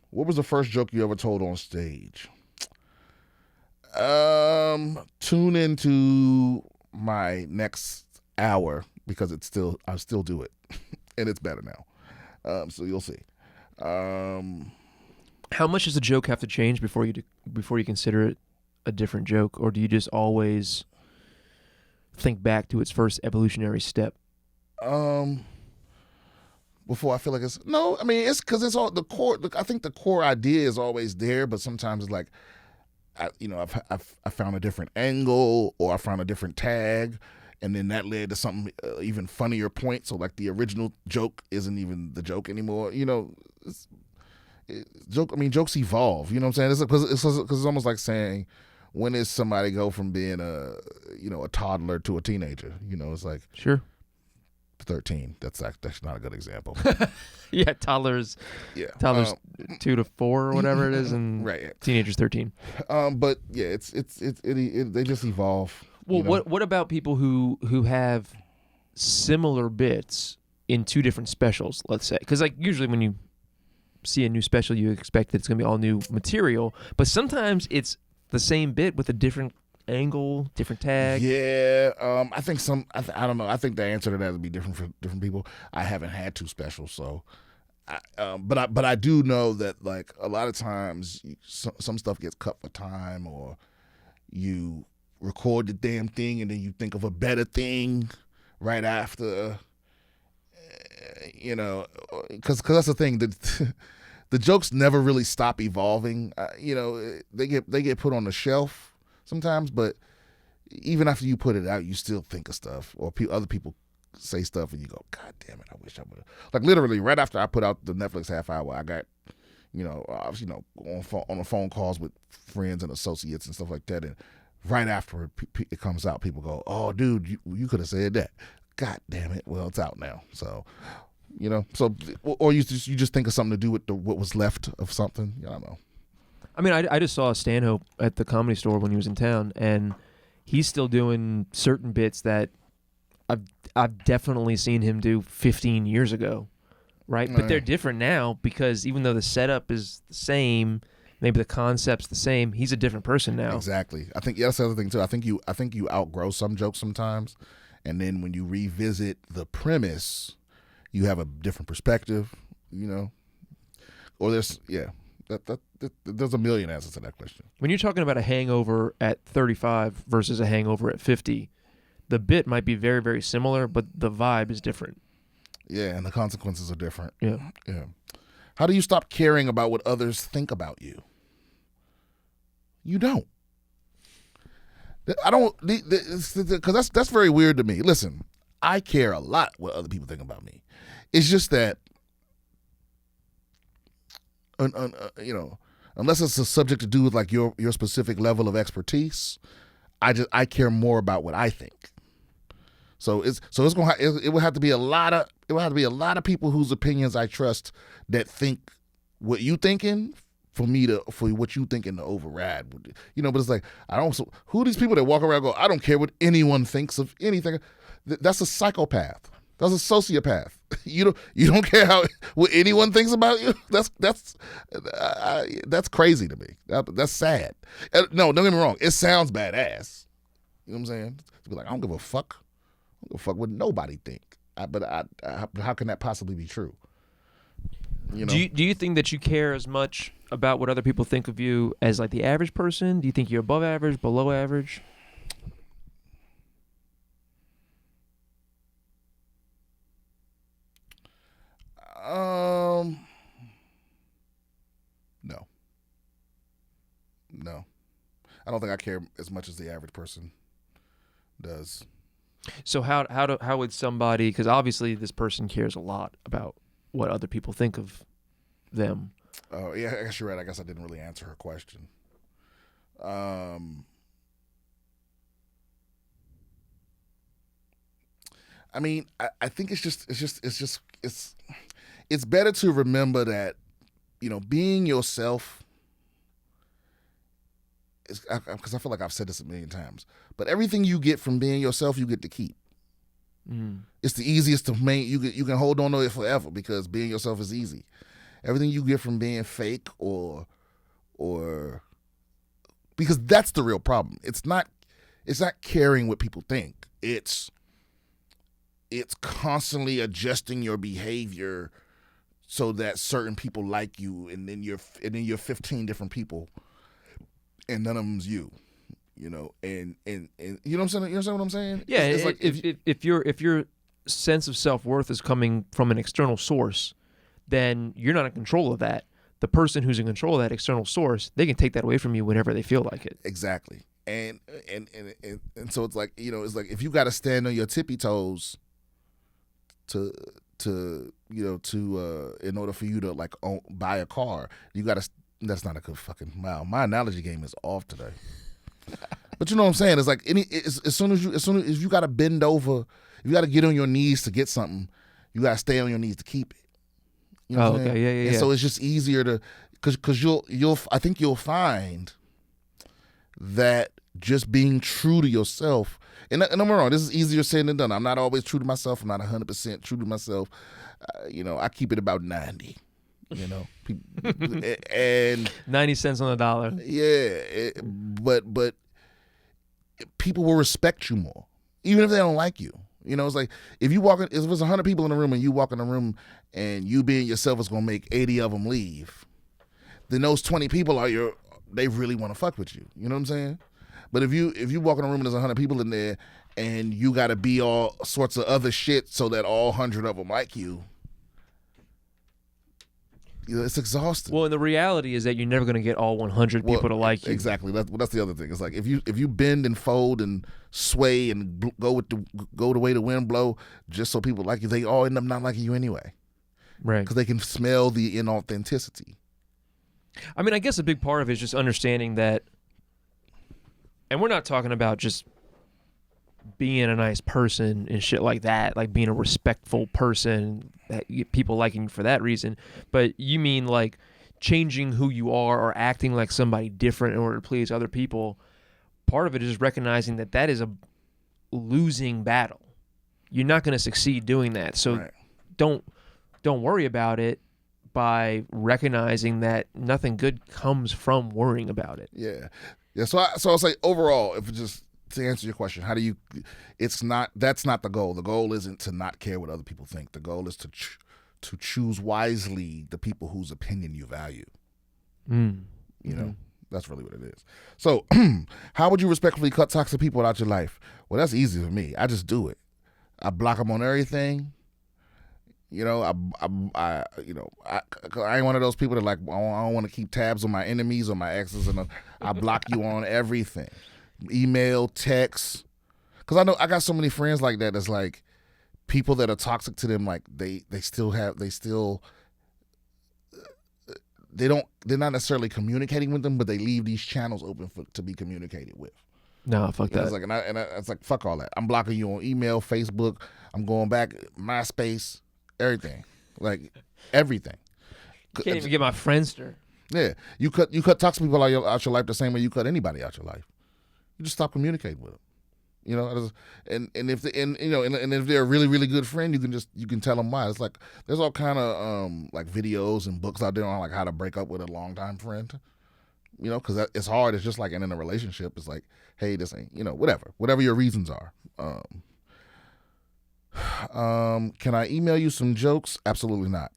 What was the first joke you ever told on stage? Tune into my next hour because I still do it, and it's better now. So you'll see. How much does a joke have to change before you consider it a different joke, or do you just always think back to its first evolutionary step? Before I feel like it's no. I mean, it's because it's all the core. I think the core idea is always there, but sometimes it's like, I found a different angle or I found a different tag, and then that led to something even funnier point. So like the original joke isn't even the joke anymore. Jokes evolve. You know what I'm saying? It's almost like saying, when is somebody go from being a toddler to a teenager? It's like Sure. 13. That's not a good example. Yeah, toddlers 2 to 4 or whatever it is, and right. teenagers 13. But yeah, they just evolve. Well, what about people who have similar bits in 2 different specials, let's say? Because like usually when you see a new special, you expect that it's going to be all new material, but sometimes it's the same bit with a different angle, different tag. Yeah, I think I don't know. I think the answer to that would be different for different people. I haven't had 2 specials, so. But I do know that like a lot of times some stuff gets cut for time, or you record the damn thing and then you think of a better thing right after. Because that's the thing. The jokes never really stop evolving. They get put on the shelf sometimes, but even after you put it out, you still think of stuff, or other people say stuff, and you go, "God damn it, I wish I would have." Like literally, right after I put out the Netflix half hour, I got, I was, on the phone calls with friends and associates and stuff like that, and right after it comes out, people go, "Oh, dude, you could have said that." God damn it! Well, it's out now, so. Or you just think of something to do with what was left of something. I don't know. I mean, I just saw Stanhope at the Comedy Store when he was in town, and he's still doing certain bits that I've definitely seen him do 15 years ago, right? But they're different now because even though the setup is the same, maybe the concept's the same, he's a different person now. Exactly. I think that's the other thing too. I think you outgrow some jokes sometimes, and then when you revisit the premise, you have a different perspective, or there's a million answers to that question. When you're talking about a hangover at 35 versus a hangover at 50, the bit might be very, very similar, but the vibe is different. Yeah, and the consequences are different. Yeah. How do you stop caring about what others think about you? You don't. I don't, because that's very weird to me. Listen, I care a lot what other people think about me. It's just that, unless it's a subject to do with like your specific level of expertise, I care more about what I think. So it would have to be a lot of people whose opinions I trust that think what you thinking for what you thinking to override. But it's like who are these people that walk around and go, I don't care what anyone thinks of anything. That's a psychopath. That's a sociopath. You don't care what anyone thinks about you. That's crazy to me. That's sad. No, don't get me wrong. It sounds badass. You know what I'm saying? To be like, I don't give a fuck. I don't give a fuck what nobody think. But how can that possibly be true? Do you think that you care as much about what other people think of you as like the average person? Do you think you're above average, below average? No. I don't think I care as much as the average person does. So how would somebody, because obviously this person cares a lot about what other people think of them. Oh, yeah, I guess you're right. I guess I didn't really answer her question. I mean, I think it's better to remember that, being yourself is, because I feel like I've said this a million times, but everything you get from being yourself, you get to keep. It's the easiest to make. You can hold on to it forever because being yourself is easy. Everything you get from being fake or because that's the real problem. It's not caring what people think. It's constantly adjusting your behavior so that certain people like you, and then you're 15 different people, and none of them's you. You know, and you know what I'm saying? You understand what I'm saying? Yeah, it's like if your sense of self-worth is coming from an external source, then you're not in control of that. The person who's in control of that external source, they can take that away from you whenever they feel like it. Exactly. And so it's like, you know, it's like if you got to stand on your tippy toes to in order for you to like buy a car, you got to. That's not a good fucking. Wow, my analogy game is off today. But you know what I'm saying? It's like as soon as you got to bend over, you got to get on your knees to get something. You got to stay on your knees to keep it. You know what I'm saying? Yeah. And so it's just easier to, because I think you'll find that just being true to yourself, and I'm wrong, this is easier said than done. I'm not always true to myself. I'm not 100% true to myself. You know, I keep it about 90. You know, and 90 cents on the dollar. Yeah, but people will respect you more, even if they don't like you. You know, it's like if there's 100 people in the room and you walk in the room and you being yourself is gonna make 80 of them leave, then those 20 people they really want to fuck with you. You know what I'm saying? But if you walk in a room and there's 100 people in there and you got to be all sorts of other shit so that all 100 of them like you, it's exhausting. Well, and the reality is that you're never going to get all 100 people to like you. Exactly. That's the other thing. It's like if you bend and fold and sway and go the way the wind blow just so people like you, they all end up not liking you anyway. Right. Because they can smell the inauthenticity. I mean, I guess a big part of it is just understanding that, and we're not talking about just being a nice person and shit like that, like being a respectful person, that people liking you for that reason, but you mean like changing who you are or acting like somebody different in order to please other people. Part of it is just recognizing that is a losing battle. You're not going to succeed doing that. So right. Don't worry about it by recognizing that nothing good comes from worrying about it. Yeah. So I'll say overall, if it's just to answer your question, that's not the goal. The goal isn't to not care what other people think. The goal is to choose wisely the people whose opinion you value. You know, that's really what it is. So how would you respectfully cut toxic people out your life? Well, that's easy for me. I just do it. I block them on everything. You know, I ain't one of those people that like, I don't want to keep tabs on my enemies or my exes, and I block you on everything. Email, text, because I know I got so many friends like that. That's like people that are toxic to them. Like they're not necessarily communicating with them, but they leave these channels open to be communicated with. No, fuck that. It's like, it's like fuck all that. I'm blocking you on email, Facebook. I'm going back MySpace, everything, like everything. Can't even get my Friendster. Yeah, you cut toxic people out your life the same way you cut anybody out your life. You just stop communicating with them, you know. And if they're a really really good friend, you can tell them why. It's like there's all kind of like videos and books out there on like how to break up with a longtime friend, you know, because it's hard. It's just like in a relationship. It's like, hey, this ain't, you know, whatever your reasons are. Can I email you some jokes? Absolutely not.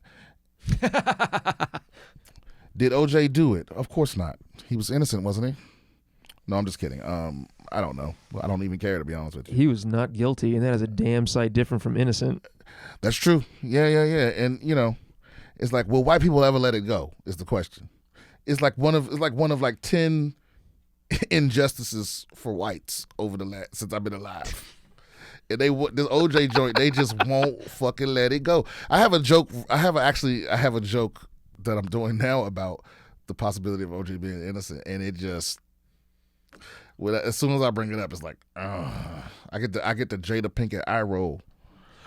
Did OJ do it? Of course not. He was innocent, wasn't he? No, I'm just kidding. I don't know. I don't even care, to be honest with you. He was not guilty, and that is a damn sight different from innocent. That's true. Yeah. And you know, it's like, will white people ever let it go? Is the question. It's like one of 10 injustices for whites since I've been alive. And this OJ joint, they just won't fucking let it go. I have a joke. I have a joke that I'm doing now about the possibility of OJ being innocent, and it just. As soon as I bring it up, it's like, I get the Jada Pinkett eye roll.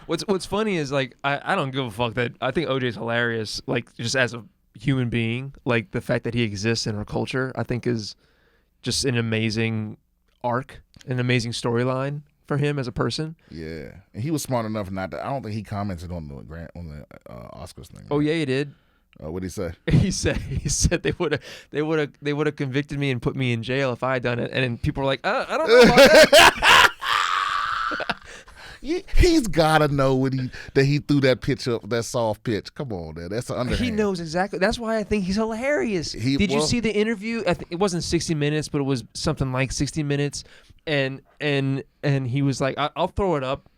What's funny is like I don't give a fuck that I think OJ's hilarious. Like just as a human being, like the fact that he exists in our culture, I think is just an amazing arc, an amazing storyline for him as a person. Yeah, and he was smart enough not to. I don't think he commented on the Oscars thing. Right? Oh yeah, he did. What'd he say? He said they would have convicted me and put me in jail if I had done it. And then people were like, I don't know about that. He's gotta know that he threw that pitch up, that soft pitch. Come on, man, that's an underhand. He knows exactly. That's why I think he's hilarious. Did you see the interview? It wasn't 60 Minutes, but it was something like 60 Minutes, and he was like, I'll throw it up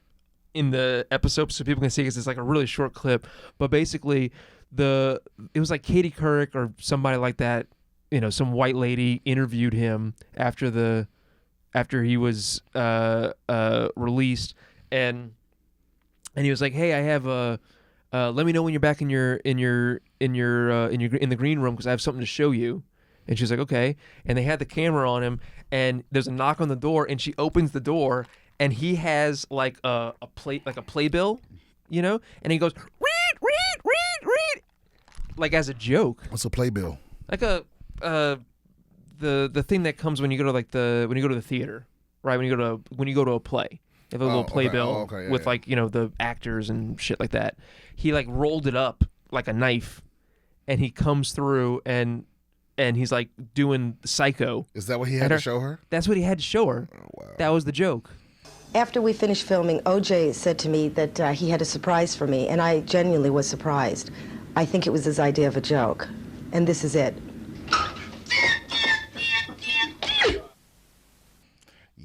in the episode so people can see, because it's like a really short clip. But basically, it was like Katie Couric or somebody like that, some white lady interviewed him after he was released. And he was like, "Hey, I have let me know when you're back in the green room, because I have something to show you." And she's like, "Okay." And they had the camera on him, and there's a knock on the door, and she opens the door, and he has like a playbill, and he goes, read, like as a joke. What's a playbill? Like the thing that comes when you go to when you go to the theater, right? When you go to a play. They have a little playbill with like, the actors and shit like that. He like rolled it up like a knife, and he comes through and he's like doing Psycho. Is that what he had to show her? That's what he had to show her. Oh, wow. That was the joke. After we finished filming, OJ said to me that he had a surprise for me, and I genuinely was surprised. I think it was his idea of a joke, and this is it.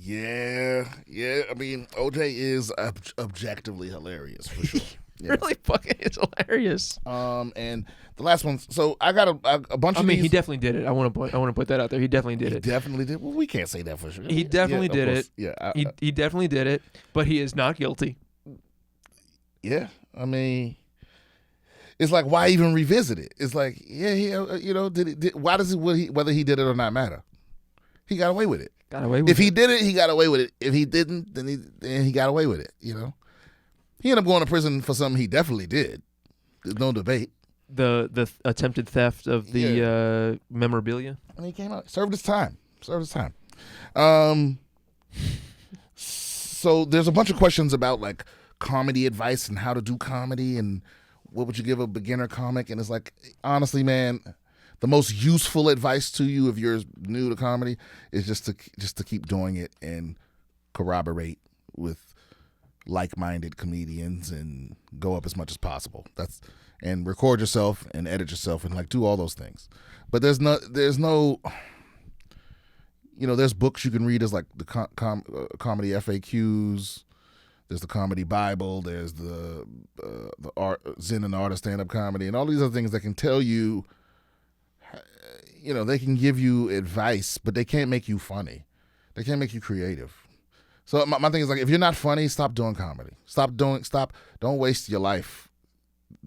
Yeah. I mean, OJ is objectively hilarious for sure. Yes. Really fucking is hilarious. And the last one. So I got a bunch of. I mean, he definitely did it. I want to put that out there. He definitely did it. Definitely did. Well, we can't say that for sure. He definitely did it. Yeah. He definitely did it, but he is not guilty. Yeah. I mean, it's like, why even revisit it? It's like, why does whether he did it or not matter? He got away with it. If he did it, he got away with it. If he didn't, then he got away with it. He ended up going to prison for something he definitely did. There's no debate. The attempted theft of the memorabilia. And he came out, served his time. So there's a bunch of questions about like comedy advice and how to do comedy and what would you give a beginner comic? And it's like, honestly, man, the most useful advice to you if you're new to comedy is just to keep doing it and corroborate with like-minded comedians and go up as much as possible. And record yourself and edit yourself and like do all those things. But there's no there's books you can read. There's like the comedy FAQs. There's the Comedy Bible. There's the art Zen and the Art of Stand-Up Comedy, and all these other things that can tell you. They can give you advice, but they can't make you funny. They can't make you creative. So my thing is like, if you're not funny, stop doing comedy. Don't waste your life.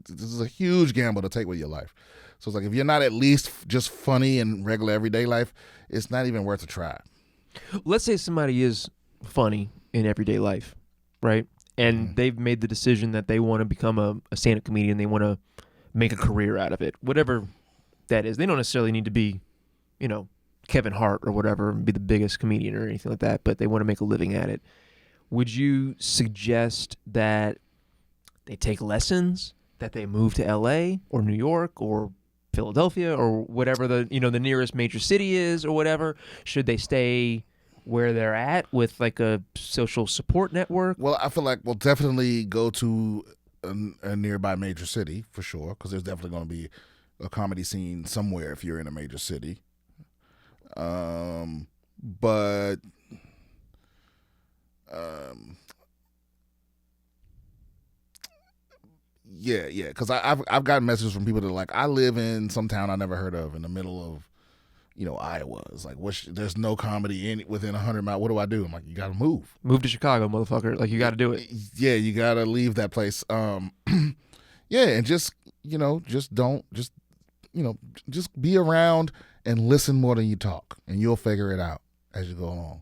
This is a huge gamble to take with your life. So it's like, if you're not at least just funny in regular everyday life, it's not even worth a try. Let's say somebody is funny in everyday life, right? And they've made the decision that they want to become a stand-up comedian. They want to make a career out of it, whatever that is. They don't necessarily need to be, Kevin Hart or whatever, and be the biggest comedian or anything like that, but they want to make a living at it. Would you suggest that they take lessons, that they move to LA or New York or Philadelphia or whatever the nearest major city is or whatever? Should they stay where they're at with like a social support network? Well, I feel like we'll definitely go to a nearby major city for sure, because there's definitely going to be a comedy scene somewhere if you're in a major city. But yeah, because I've gotten messages from people that are like, I live in some town I never heard of in the middle of Iowa. It's like, there's no comedy within 100 miles. What do I do? I'm like, you got to move to Chicago, motherfucker. Like, you got to do it. Yeah, you got to leave that place. Yeah, and just be around and listen more than you talk, and you'll figure it out as you go along.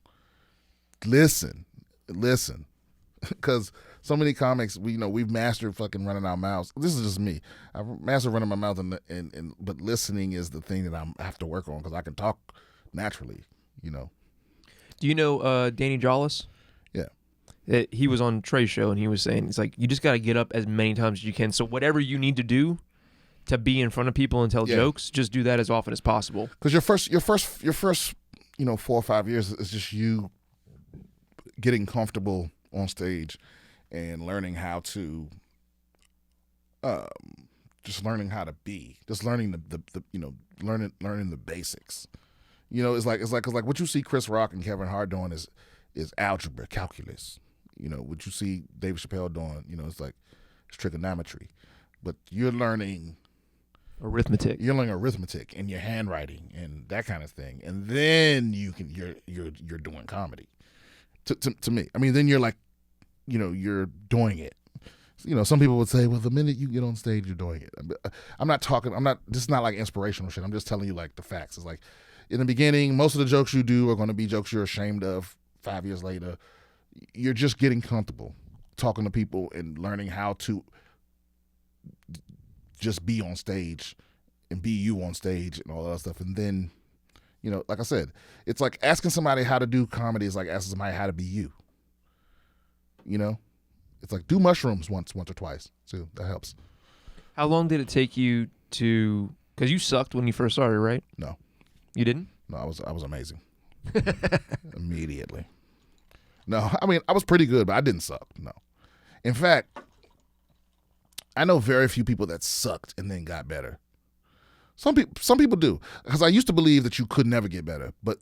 Listen, because so many comics, we've mastered fucking running our mouths. This is just me. I've mastered running my mouth, but listening is the thing that I have to work on, because I can talk naturally. Do you know Danny Jollis? Yeah. He was on Trey's show, and he was saying, it's like, you just got to get up as many times as you can. So whatever you need to do to be in front of people and tell jokes, just do that as often as possible. Because your first 4 or 5 years is just you getting comfortable on stage and learning how to just learning how to be, just learning the learning the basics. It's like what you see Chris Rock and Kevin Hart doing is algebra, calculus. What you see Dave Chappelle doing, it's trigonometry. But you're learning arithmetic. You're learning arithmetic and your handwriting and that kind of thing. And then you're doing comedy. To me. I mean, then you're you're doing it. Some people would say, well, the minute you get on stage, you're doing it. This is not like inspirational shit. I'm just telling you the facts. It's like, in the beginning, most of the jokes you do are going to be jokes you're ashamed of 5 years later. You're just getting comfortable talking to people and learning how to just be on stage and be you on stage and all that stuff. And then, like I said, it's like asking somebody how to do comedy is like asking somebody how to be you. It's like do mushrooms once or twice too. That helps. How long did it take you to? Because you sucked when you first started, right? No, you didn't. No, I was amazing. Immediately. No, I mean I was pretty good, but I didn't suck. No, in fact, I know very few people that sucked and then got better. Some people do, because I used to believe that you could never get better. But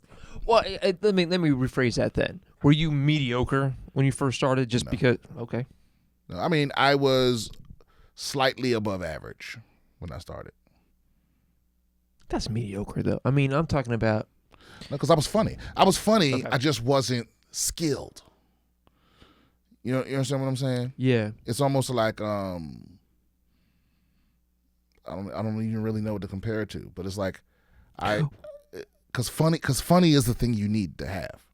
let me rephrase that then. Were you mediocre when you first started? Just No. because? Okay. No, I mean I was slightly above average when I started. That's mediocre though. I mean, I'm talking about. No, because I was funny. Okay. I just wasn't skilled. You understand what I'm saying? Yeah. It's almost like I don't even really know what to compare it to, but it's like because funny is the thing you need to have.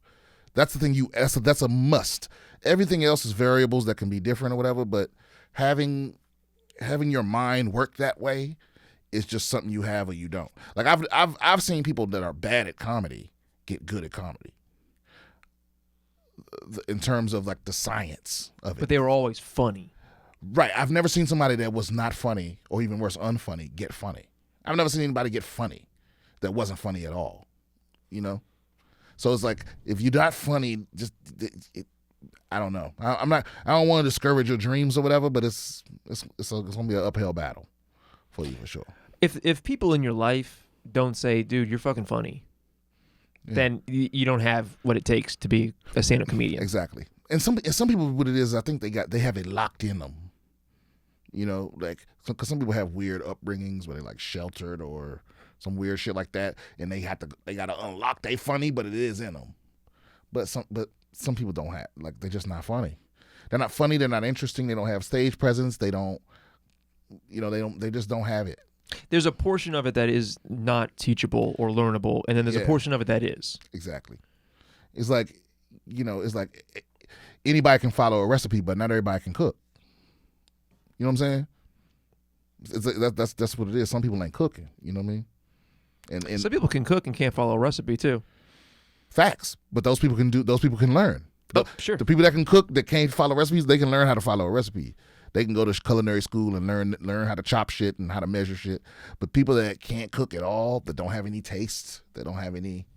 That's the thing that's a must. Everything else is variables that can be different or whatever, but having your mind work that way is just something you have or you don't. Like I've seen people that are bad at comedy get good at comedy. In terms of the science of it. But they were always funny. Right. I've never seen somebody that was not funny or even worse, unfunny, get funny. I've never seen anybody get funny that wasn't funny at all. So it's like, if you're not funny, just, I don't know. I don't want to discourage your dreams or whatever, but it's going to be an uphill battle for you for sure. If people in your life don't say, dude, you're fucking funny, then you don't have what it takes to be a stand-up comedian. Exactly. And some people, what it is, I think they have it locked in them. Because some people have weird upbringings where they're sheltered or some weird shit like that, and they got to unlock they funny, but it is in them. But some people don't have, they're just not funny. They're not funny. They're not interesting. They don't have stage presence. They don't, they just don't have it. There's a portion of it that is not teachable or learnable, and then there's a portion of it that is. Exactly. It's like, anybody can follow a recipe, but not everybody can cook. You know what I'm saying? That's what it is. Some people ain't cooking. You know what I mean? And some people can cook and can't follow a recipe too. Facts, but those people can learn. Oh, sure. The people that can cook that can't follow recipes, they can learn how to follow a recipe. They can go to culinary school and learn how to chop shit and how to measure shit. But people that can't cook at all, that don't have any taste, that don't have any,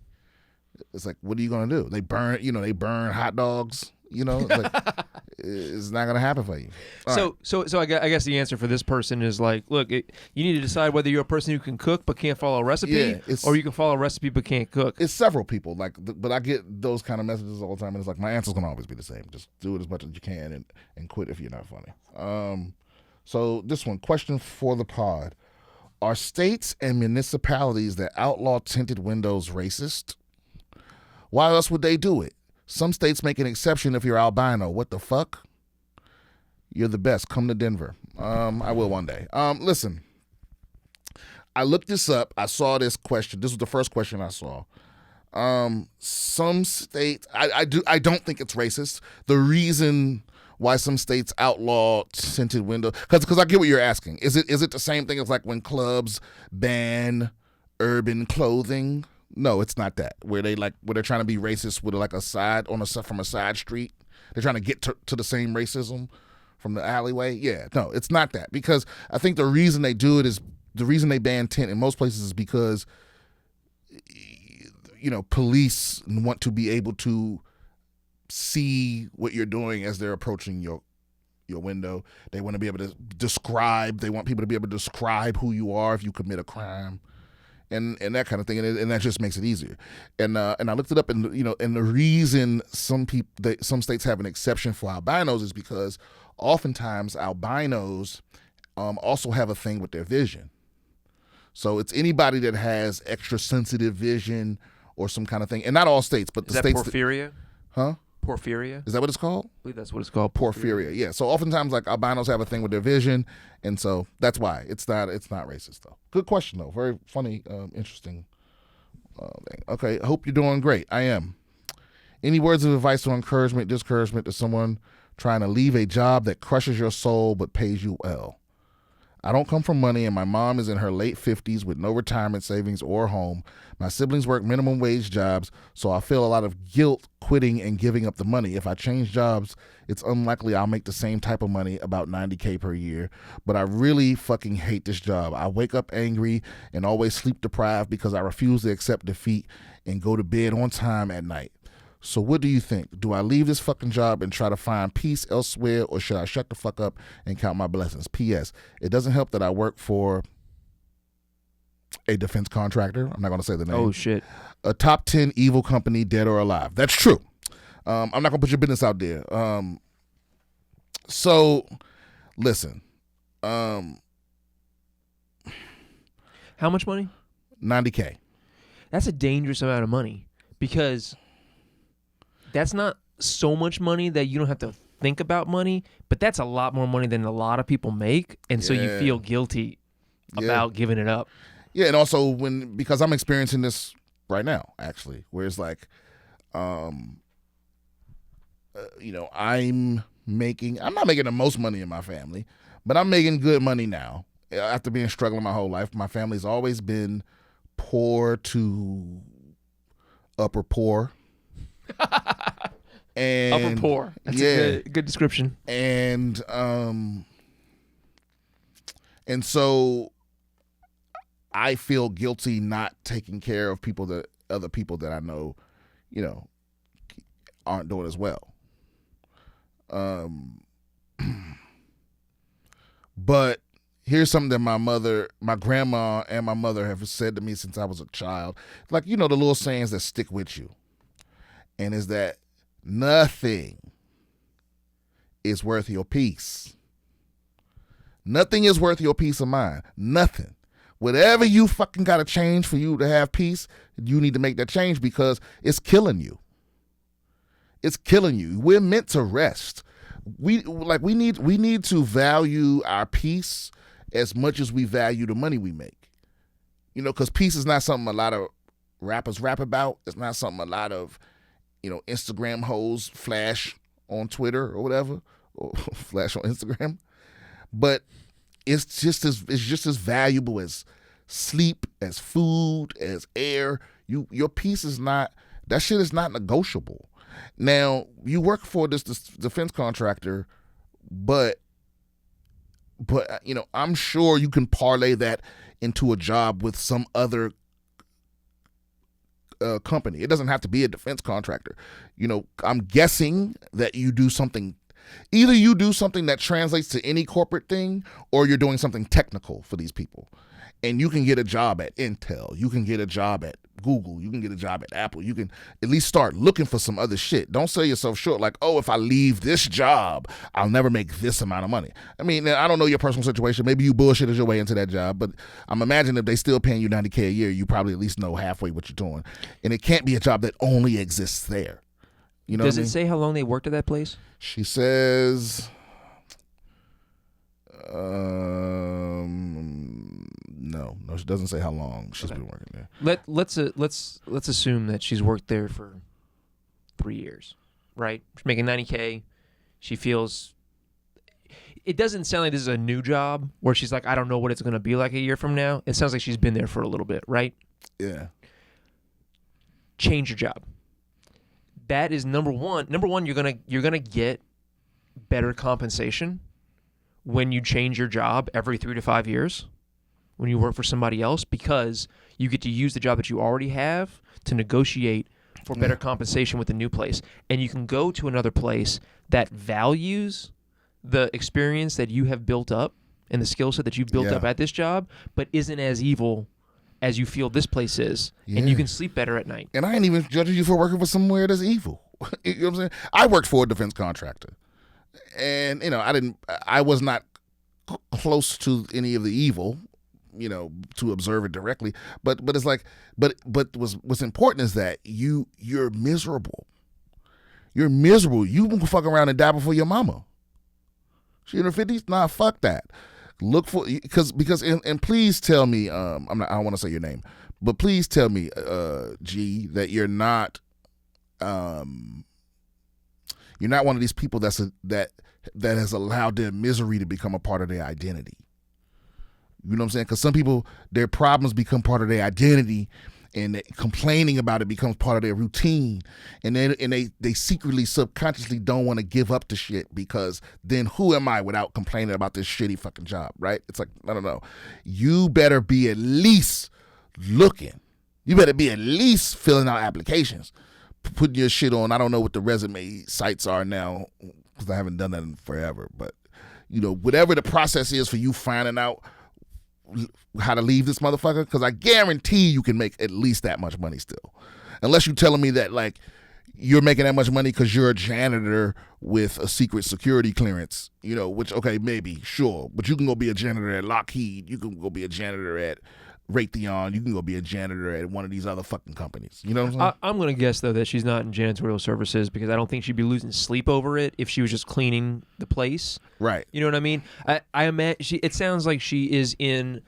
it's like, what are you gonna do? They burn hot dogs. It's not gonna happen for you. So I guess the answer for this person is look, you need to decide whether you're a person who can cook but can't follow a recipe, or you can follow a recipe but can't cook. It's several people, but I get those kind of messages all the time, and it's like my answer's gonna always be the same: just do it as much as you can and quit if you're not funny. So this one, question for the pod: are states and municipalities that outlaw tinted windows racist? Why else would they do it? Some states make an exception if you're albino. What the fuck? You're the best. Come to Denver. I will one day. Listen, I looked this up. I saw this question. This was the first question I saw. Some states, I don't think it's racist. The reason why some states outlaw tinted windows, because I get what you're asking. Is it the same thing as when clubs ban urban clothing? No, it's not that. Where they're trying to be racist with from a side street. They're trying to get to the same racism from the alleyway. Yeah, no, it's not that. Because I think the reason they do it is the reason they ban tint in most places is because, police want to be able to see what you're doing as they're approaching your window. They want to be able to describe. They want people to be able to describe who you are if you commit a crime, and that kind of thing. And that just makes it easier. And I looked it up, and and the reason some states have an exception for albinos is because oftentimes albinos also have a thing with their vision. So it's anybody that has extra sensitive vision or some kind of thing, and not all states, but the states. Porphyria? Huh? Porphyria? Is that what it's called? I believe that's what it's called. Porphyria. Yeah. So oftentimes, like, albinos have a thing with their vision, and so that's why it's not racist though. Good question though. Very funny, interesting thing. Okay. I hope you're doing great. I am. Any words of advice or encouragement, discouragement to someone trying to leave a job that crushes your soul but pays you well? I don't come from money, and my mom is in her late 50s with no retirement savings or home. My siblings work minimum wage jobs, so I feel a lot of guilt quitting and giving up the money. If I change jobs, it's unlikely I'll make the same type of money, about $90K per year. But I really fucking hate this job. I wake up angry and always sleep deprived because I refuse to accept defeat and go to bed on time at night. So what do you think? Do I leave this fucking job and try to find peace elsewhere, or should I shut the fuck up and count my blessings? P.S. It doesn't help that I work for a defense contractor. I'm not going to say the name. Oh, shit. A top 10 evil company, dead or alive. That's true. I'm not going to put your business out there. So, listen. How much money? $90K. That's a dangerous amount of money, because that's not so much money that you don't have to think about money, but that's a lot more money than a lot of people make, and so you feel guilty about giving it up. Yeah, and also because I'm experiencing this right now, actually, where it's like, I'm not making the most money in my family, but I'm making good money now. After being struggling my whole life, my family's always been poor to upper poor. And upper poor. That's a good description. And so I feel guilty not taking care of other people that I know, aren't doing as well. But here's something that my grandma and my mother have said to me since I was a child. Like, the little sayings that stick with you. And is that nothing is worth your peace. Nothing is worth your peace of mind. Nothing. Whatever you fucking got to change for you to have peace, you need to make that change, because it's killing you. It's killing you. We're meant to rest. We need to value our peace as much as we value the money we make. Because peace is not something a lot of rappers rap about. It's not something a lot of Instagram hoes flash on Twitter or whatever, or flash on Instagram. But it's just as valuable as sleep, as food, as air. Your peace is not, that shit is not negotiable. Now, you work for this defense contractor, but I'm sure you can parlay that into a job with some other company. It doesn't have to be a defense contractor. I'm guessing that you do something, either you do something that translates to any corporate thing, or you're doing something technical for these people. And you can get a job at Intel. You can get a job at Google. You can get a job at Apple. You can at least start looking for some other shit. Don't sell yourself short like, oh, if I leave this job, I'll never make this amount of money. I mean, I don't know your personal situation. Maybe you bullshitted your way into that job, but I'm imagining if they still paying you $90K a year, you probably at least know halfway what you're doing. And it can't be a job that only exists there. Does it say how long they worked at that place? She says... No, she doesn't say how long she's been working there. Let's assume that she's worked there for 3 years, right? She's making $90K. She feels, it doesn't sound like this is a new job where she's like, I don't know what it's going to be like a year from now. It sounds like she's been there for a little bit, right? Yeah. Change your job. That is number one. Number one, you're gonna get better compensation when you change your job every 3 to 5 years, when you work for somebody else, because you get to use the job that you already have to negotiate for better compensation with the new place. And you can go to another place that values the experience that you have built up and the skill set that you've built up at this job, but isn't as evil as you feel this place is. And you can sleep better at night. And I ain't even judging you for working for somewhere that's evil. You know what I'm saying? I worked for a defense contractor. And, I was not close to any of the evil, to observe it directly. But it's like, but what's important is that you're miserable. You're miserable. You can fuck around and die before your mama. She in her 50s? Nah, fuck that. Look for, because and please tell me, I don't want to say your name, but please tell me, G, that you're not one of these people that has allowed their misery to become a part of their identity. You know what I'm saying? Because some people, their problems become part of their identity, and complaining about it becomes part of their routine, and they secretly, subconsciously don't want to give up the shit, because then who am I without complaining about this shitty fucking job, right? It's like, I don't know. You better be at least looking. You better be at least filling out applications, putting your shit on. I don't know what the resume sites are now, because I haven't done that in forever, but whatever the process is for you finding out how to leave this motherfucker, because I guarantee you can make at least that much money still, unless you're telling me that like you're making that much money because you're a janitor with a secret security clearance, which, okay, maybe, sure, but you can go be a janitor at Lockheed, you can go be a janitor at Raytheon, you can go be a janitor at one of these other fucking companies. You know what I'm saying? I'm going to guess, though, that she's not in janitorial services, because I don't think she'd be losing sleep over it if she was just cleaning the place. Right. You know what I mean? I imagine it sounds like she is in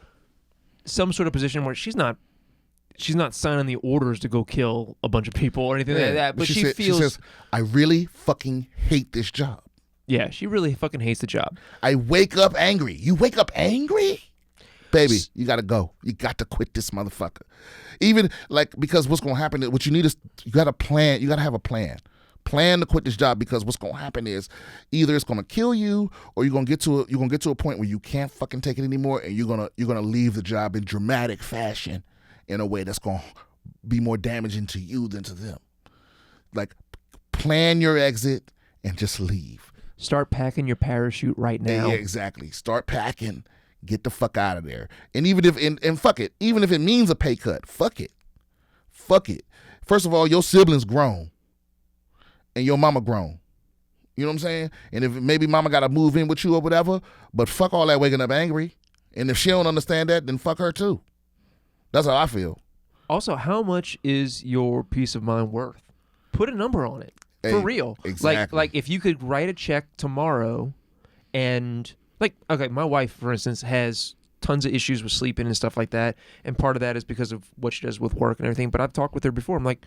some sort of position where she's not signing the orders to go kill a bunch of people or anything like that, but she says, I really fucking hate this job. Yeah, she really fucking hates the job. I wake up angry. You wake up angry? Baby, you got to go. You got to quit this motherfucker. Even because what's going to happen, what you need is, you got to plan. You got to have a plan. Plan to quit this job, because what's going to happen is either it's going to kill you, or you're going to get to a point where you can't fucking take it anymore, and you're going to leave the job in dramatic fashion in a way that's going to be more damaging to you than to them. Like, plan your exit and just leave. Start packing your parachute right now. Yeah, exactly. Start packing. Get the fuck out of there. And even if, and fuck it, even if it means a pay cut, fuck it. Fuck it. First of all, your siblings grown. And your mama grown. You know what I'm saying? And if maybe mama got to move in with you or whatever, but fuck all that waking up angry. And if she don't understand that, then fuck her too. That's how I feel. Also, how much is your peace of mind worth? Put a number on it. For real. Exactly. Like if you could write a check tomorrow and... okay, my wife, for instance, has tons of issues with sleeping and stuff like that, and part of that is because of what she does with work and everything, but I've talked with her before. I'm like,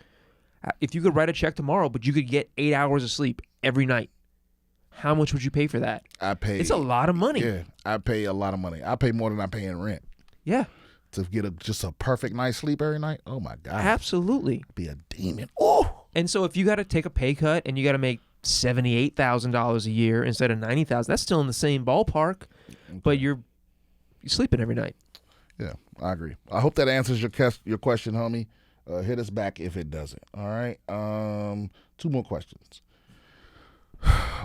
if you could write a check tomorrow, but you could get 8 hours of sleep every night, how much would you pay for that? It's a lot of money. Yeah, I pay a lot of money. I pay more than I pay in rent. Yeah. To get just a perfect night's sleep every night, oh my God. Absolutely. Be a demon. Oh. And so if you got to take a pay cut and you got to make $78,000 a year instead of $90,000, that's still in the same ballpark, but you're sleeping every night. Yeah, I agree. I hope that answers your question, homie. Hit us back if it doesn't. All right. 2 more questions.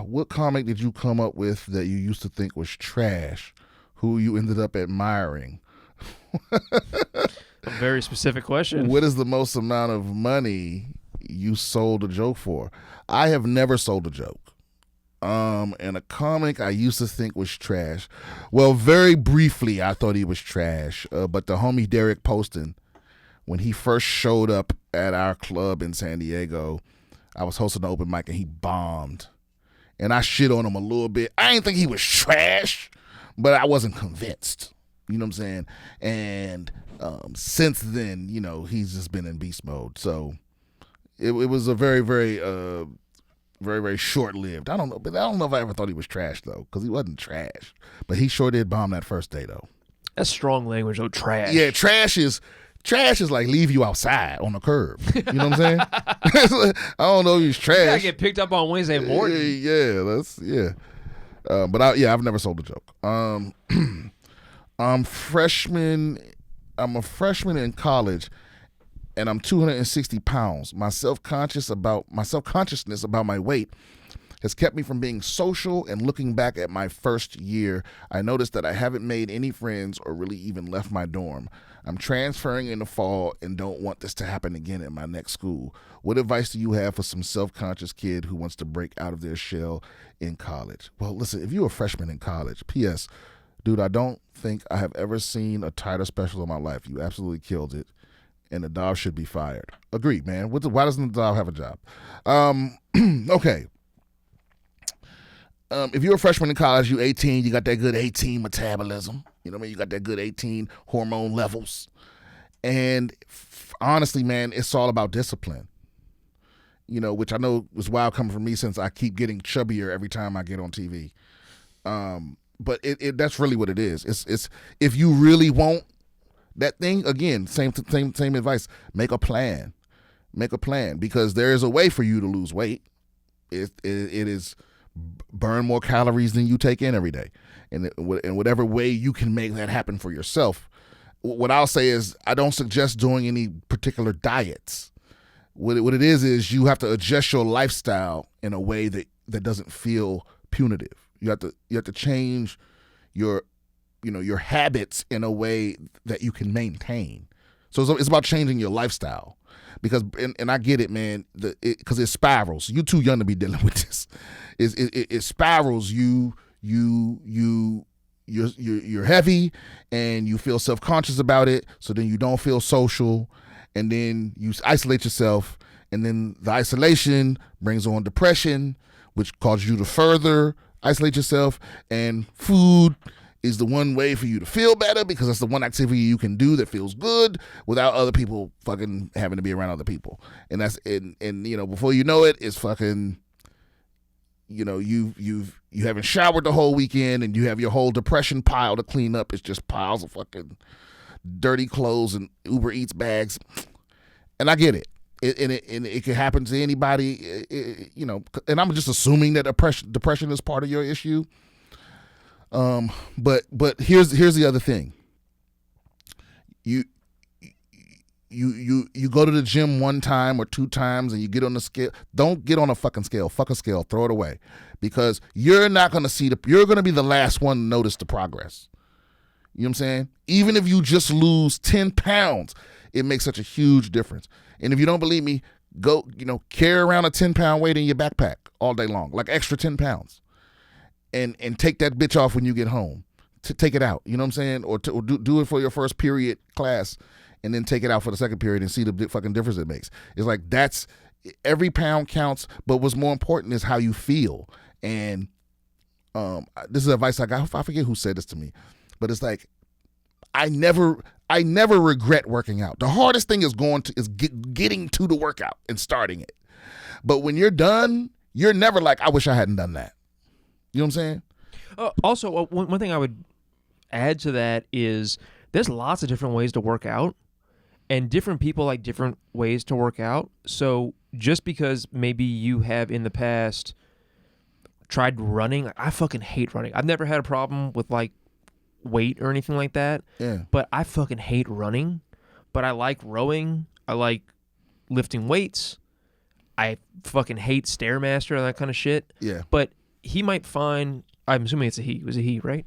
What comic did you come up with that you used to think was trash, who you ended up admiring? A very specific question. What is the most amount of money you sold a joke for? I have never sold a joke. And a comic I used to think was trash. Well, very briefly, I thought he was trash. But the homie Derek Poston, when he first showed up at our club in San Diego, I was hosting the open mic and he bombed. And I shit on him a little bit. I didn't think he was trash, but I wasn't convinced. You know what I'm saying? And since then, he's just been in beast mode. So it was a very, very, very, very short-lived. I don't know, but I don't know if I ever thought he was trash though, because he wasn't trash. But he sure did bomb that first day though. That's strong language, though. Trash. Yeah, trash is like leave you outside on the curb. You know what I'm saying? I don't know if he's trash. I get picked up on Wednesday morning. Yeah, But I've never sold a joke. I'm a freshman in college, and I'm 260 pounds. My self-consciousness about my weight has kept me from being social, and looking back at my first year, I noticed that I haven't made any friends or really even left my dorm. I'm transferring in the fall and don't want this to happen again at my next school. What advice do you have for some self-conscious kid who wants to break out of their shell in college? Well, listen, if you're a freshman in college, P.S., dude, I don't think I have ever seen a tighter special in my life. You absolutely killed it, and the dog should be fired. Agreed, man. Why doesn't the dog have a job? Okay. If you're a freshman in college, you 18, you got that good 18 metabolism. You know what I mean? You got that good 18 hormone levels. And honestly, man, it's all about discipline. You know, which I know was wild coming from me since I keep getting chubbier every time I get on TV. But that's really what it is. It's if you really want that thing, again, same advice. Make a plan. Make a plan, because there is a way for you to lose weight. It is burn more calories than you take in every day, and whatever way you can make that happen for yourself. What I'll say is, I don't suggest doing any particular diets. What it is you have to adjust your lifestyle in a way that doesn't feel punitive. You have to change your habits in a way that you can maintain. So it's about changing your lifestyle, because and I get it, man. Because it spirals. You too young to be dealing with this. It spirals. You're heavy, and you feel self-conscious about it. So then you don't feel social, and then you isolate yourself, and then the isolation brings on depression, which causes you to further isolate yourself. And food is the one way for you to feel better, because that's the one activity you can do that feels good without other people fucking having to be around other people. And that's and before you know it, it's fucking, you haven't showered the whole weekend, and you have your whole depression pile to clean up. It's just piles of fucking dirty clothes and Uber Eats bags. And I get it. It can happen to anybody, and I'm just assuming that depression is part of your issue. But here's the other thing. You go to the gym one time or two times, and you get on the scale. Don't get on a fucking scale. Fuck a scale. Throw it away, because you're not going to you're going to be the last one to notice the progress. You know what I'm saying? Even if you just lose 10 pounds, it makes such a huge difference. And if you don't believe me, go, carry around a 10-pound weight in your backpack all day long, like extra 10 pounds. And take that bitch off when you get home. Take it out, you know what I'm saying? Or do it for your first period class, and then take it out for the second period and see the fucking difference it makes. It's like, that's, every pound counts, but what's more important is how you feel. And this is advice I got. I forget who said this to me, but it's like, I never regret working out. The hardest thing is getting to the workout and starting it. But when you're done, you're never like, I wish I hadn't done that. You know what I'm saying? Also, one thing I would add to that is there's lots of different ways to work out, and different people like different ways to work out. So just because maybe you have in the past tried running, I fucking hate running. I've never had a problem with like weight or anything like that. Yeah. But I fucking hate running. But I like rowing. I like lifting weights. I fucking hate Stairmaster and that kind of shit. Yeah. But he might find, I'm assuming it's a he. It was a he, right?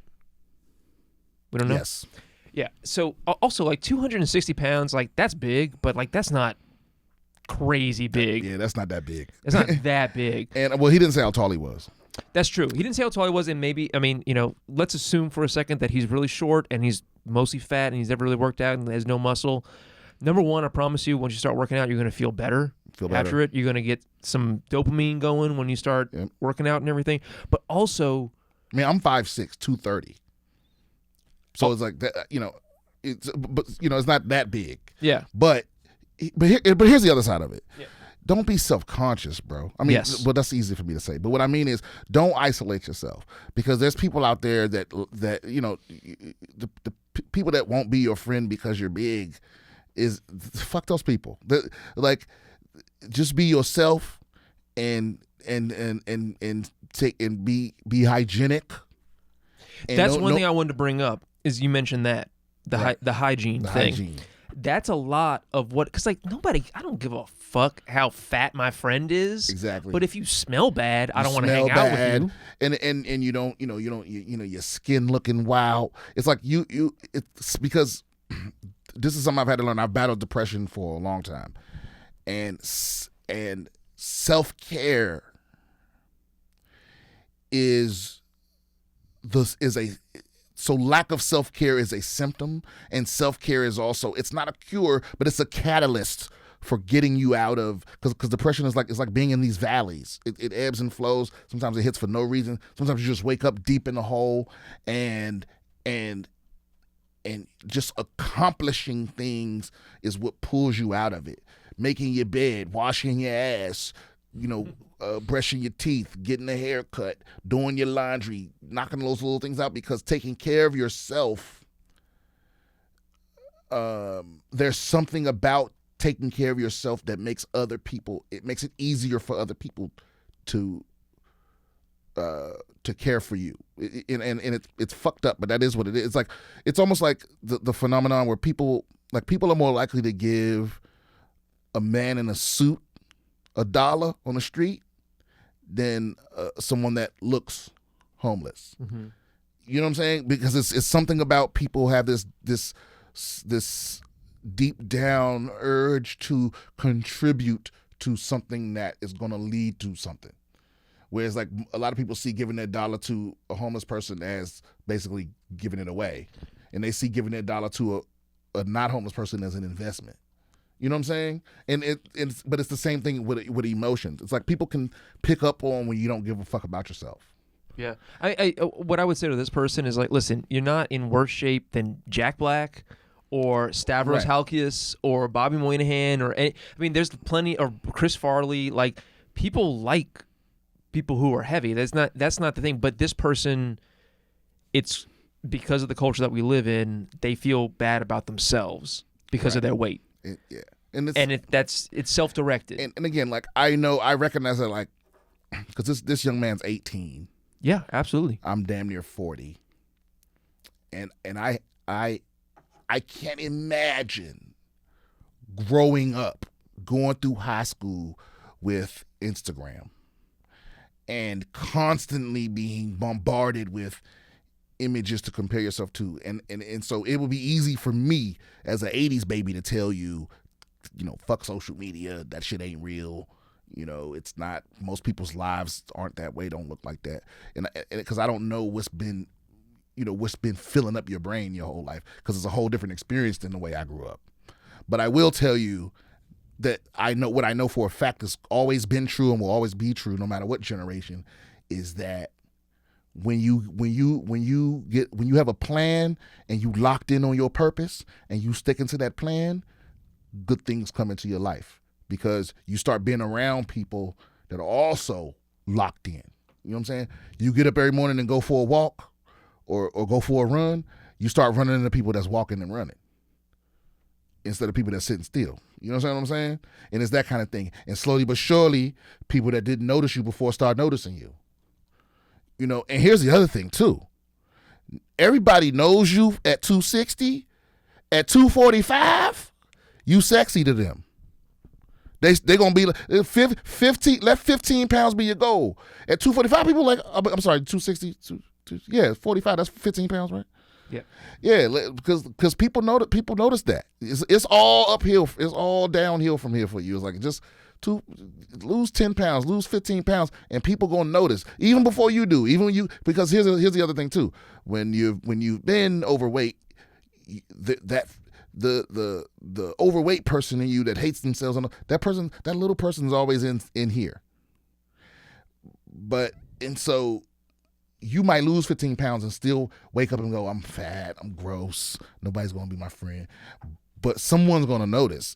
We don't know? Yes. Yeah. So also, like, 260 pounds, like, that's big, but like that's not crazy big. Yeah, that's not that big. It's not that big. And well, he didn't say how tall he was. That's true. He didn't say how tall he was, and maybe, I mean, let's assume for a second that he's really short and he's mostly fat and he's never really worked out and has no muscle. Number one, I promise you, once you start working out, you're going to feel better. After it. You're going to get some dopamine going when you start working out and everything. But also, I mean, I'm 5'6", 230. So it's like that, it's not that big. Yeah. But here's the other side of it. Yeah. Don't be self-conscious, bro. I mean, yes. Well, that's easy for me to say. But what I mean is, don't isolate yourself, because there's people out there that the people that won't be your friend because you're big is, fuck those people. Like, just be yourself and take and be hygienic. And that's one thing I wanted to bring up is you mentioned that the hygiene thing. Hygiene. That's a lot of what, because like I don't give a fuck how fat my friend is. Exactly. But if you smell bad, I don't want to smell hang out bad, with you. and you don't your skin looking wild. It's like it's because this is something I've had to learn. I've battled depression for a long time, and self-care so lack of self-care is a symptom, and self-care is also, it's not a cure, but it's a catalyst for getting you out of, because depression is like, it's like being in these valleys. It ebbs and flows. Sometimes it hits for no reason. Sometimes you just wake up deep in the hole, and just accomplishing things is what pulls you out of it. Making your bed, washing your ass, brushing your teeth, getting a haircut, doing your laundry, knocking those little things out, because taking care of yourself, there's something about taking care of yourself that makes it makes it easier for other people to care for you. It's fucked up, but that is what it is. It's almost like the phenomenon where people are more likely to give a man in a suit $1 on the street than someone that looks homeless. Mm-hmm. You know what I'm saying? Because it's something about people have this deep down urge to contribute to something that is going to lead to something. Whereas like a lot of people see giving their $1 to a homeless person as basically giving it away, and they see giving their $1 to a not homeless person as an investment. You know what I'm saying? But it's the same thing with emotions. It's like people can pick up on when you don't give a fuck about yourself. Yeah. What I would say to this person is like, listen, you're not in worse shape than Jack Black or Stavros Halkias or Bobby Moynihan there's plenty, or Chris Farley. Like, people like people who are heavy. That's not the thing. But this person, it's because of the culture that we live in, they feel bad about themselves because of their weight. It's self-directed. And again, like I recognize that, like, because this young man's 18. Yeah, absolutely. I'm damn near 40, and I can't imagine growing up, going through high school with Instagram, and constantly being bombarded with images to compare yourself to, and so it would be easy for me as an 80s baby to tell you, fuck social media, that shit ain't real, it's not, most people's lives aren't that way, don't look like that, and because I don't know what's been filling up your brain your whole life, because it's a whole different experience than the way I grew up. But I will tell you that I know for a fact has always been true and will always be true no matter what generation, is that when you have a plan and you locked in on your purpose and you sticking to that plan, good things come into your life, because you start being around people that are also locked in. You know what I'm saying? You get up every morning and go for a walk or go for a run, you start running into people that's walking and running instead of people that's sitting still. You know what I'm saying? And it's that kind of thing. And slowly but surely, people that didn't notice you before start noticing you. And here's the other thing too. Everybody knows you at 260. At 245, you sexy to them. They gonna be like 15. Let 15 pounds be your goal. At 245, people like, I'm sorry, 260. 45. That's 15 pounds, right? Yeah, because people notice that it's all uphill. It's all downhill from here for you. It's like just lose 10 pounds, lose 15 pounds, and people gonna notice even before you do. Even when you, because here's the other thing too. When you've been overweight, the overweight person in you that hates themselves, that little person is always in here. And so you might lose 15 pounds and still wake up and go, I'm fat, I'm gross, nobody's gonna be my friend. But someone's gonna notice.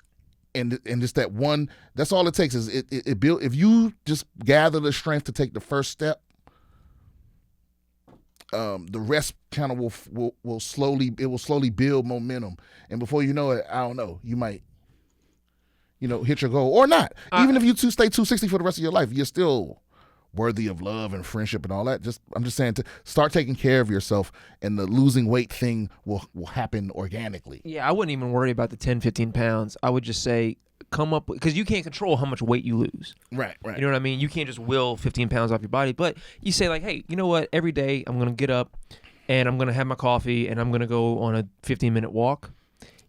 And just that one, that's all it takes is it build. If you just gather the strength to take the first step, the rest kind of will slowly build momentum. And before you know it, I don't know, you might, hit your goal or not. Even if you stay 260 for the rest of your life, you're still worthy of love and friendship and all that. I'm just saying to start taking care of yourself, and the losing weight thing will happen organically. Yeah, I wouldn't even worry about the 10, 15 pounds. I would just say come up, because you can't control how much weight you lose. Right. You know what I mean? You can't just will 15 pounds off your body. But you say like, hey, you know what? Every day I'm going to get up and I'm going to have my coffee and I'm going to go on a 15-minute walk.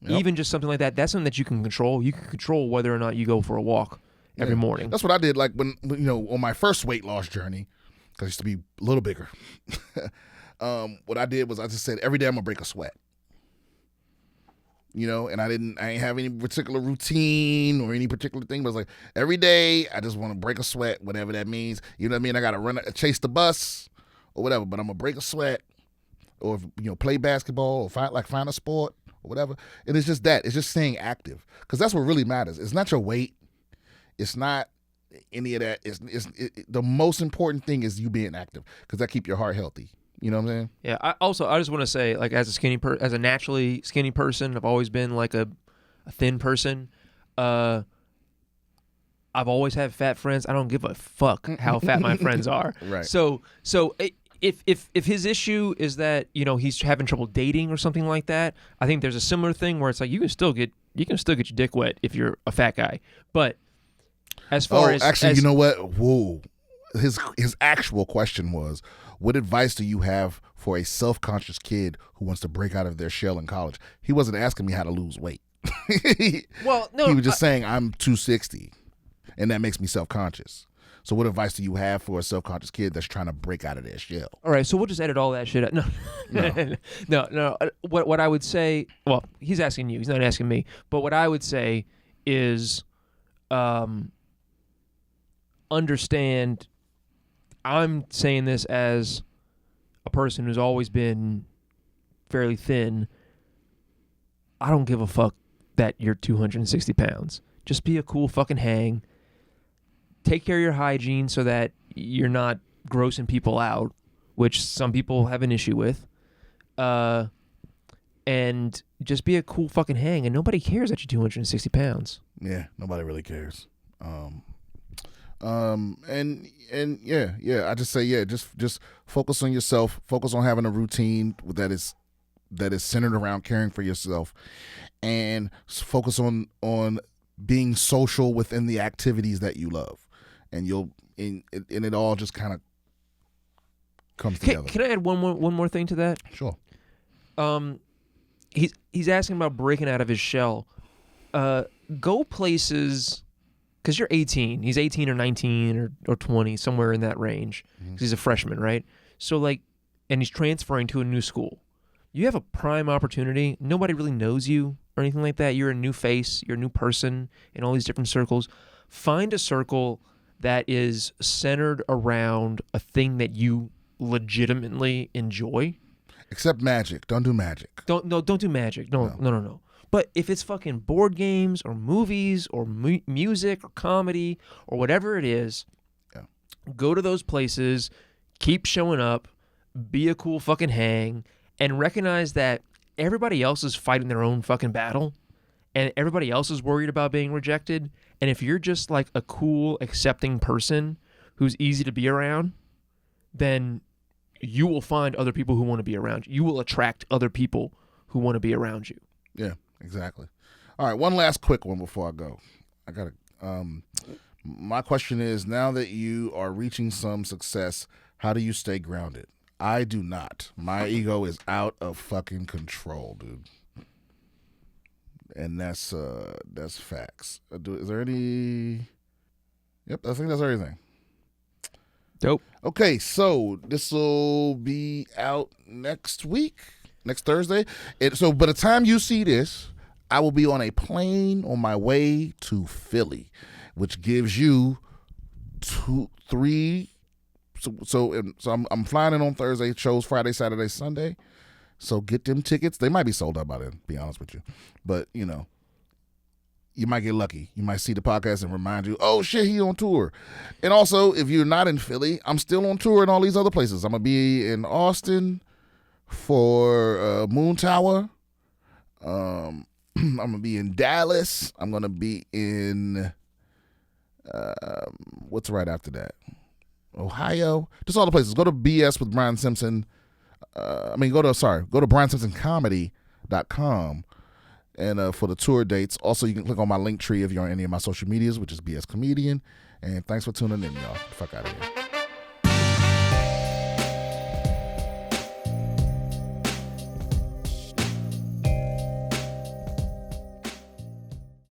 Yep. Even just something like that. That's something that you can control. You can control whether or not you go for a walk every morning. That's what I did. Like when on my first weight loss journey, because I used to be a little bigger. What I did was I just said every day I'm going to break a sweat. And I ain't have any particular routine or any particular thing, but it's like every day I just want to break a sweat, whatever that means. You know what I mean? I got to chase the bus or whatever, but I'm going to break a sweat or, play basketball or find a sport or whatever. And it's just that. It's just staying active, because that's what really matters. It's not your weight. It's not any of that. The most important thing is you being active, because that keep your heart healthy. You know what I'm saying? Yeah. I just want to say, like, as a naturally skinny person, I've always been like a thin person. I've always had fat friends. I don't give a fuck how fat my friends are. Right. So if his issue is that he's having trouble dating or something like that, I think there's a similar thing where it's like you can still get your dick wet if you're a fat guy. But as far as actually, you know what? Whoa. His actual question was, what advice do you have for a self-conscious kid who wants to break out of their shell in college? He wasn't asking me how to lose weight. Well, no. He was just saying I'm 260, and that makes me self-conscious. So what advice do you have for a self-conscious kid that's trying to break out of their shell? All right, so we'll just edit all that shit out. No. What I would say, well, he's asking you. He's not asking me. But what I would say is understand, I'm saying this as a person who's always been fairly thin. I don't give a fuck that you're 260 pounds. Just be a cool fucking hang. Take care of your hygiene so that you're not grossing people out, which some people have an issue with. And just be a cool fucking hang, and nobody cares that you're 260 pounds. Yeah, nobody really cares. And yeah, I just say, just focus on yourself, focus on having a routine that is centered around caring for yourself, and focus on being social within the activities that you love, and it all just kind of comes together. Can I add one more thing to that? Sure. He's asking about breaking out of his shell. Go places. Because you're 18. He's 18 or 19 or 20, somewhere in that range. Because he's a freshman, right? So, and he's transferring to a new school. You have a prime opportunity. Nobody really knows you or anything like that. You're a new face. You're a new person in all these different circles. Find a circle that is centered around a thing that you legitimately enjoy. Except magic. Don't do magic. Don't do magic. No. But if it's fucking board games or movies or music or comedy or whatever it is, go to those places, keep showing up, be a cool fucking hang, and recognize that everybody else is fighting their own fucking battle, and everybody else is worried about being rejected. And if you're just like a cool, accepting person who's easy to be around, then you will find other people who want to be around you. You will attract other people who want to be around you. Yeah. Exactly. All right, one last quick one before I go. I got to my question is, now that you are reaching some success, how do you stay grounded? I do not. My ego is out of fucking control, dude. And that's facts. Is there any? Yep, I think that's everything. Dope. Okay, so this will be out next Thursday. So by the time you see this, I will be on a plane on my way to Philly, which gives you 3. So I'm flying in on Thursday. Shows Friday, Saturday, Sunday. So get them tickets. They might be sold out by then, to be honest with you. But you might get lucky. You might see the podcast and remind you, oh shit, he on tour. And also, if you're not in Philly, I'm still on tour in all these other places. I'm gonna be in Austin for Moon Tower. I'm gonna be in Dallas. I'm gonna be in what's right after that? Ohio, just all the places. Go to BS with Brian Simpson. Go to BrianSimpsonComedy.com and for the tour dates. Also, you can click on my link tree if you're on any of my social medias, which is BS Comedian. And thanks for tuning in, y'all. Fuck out of here.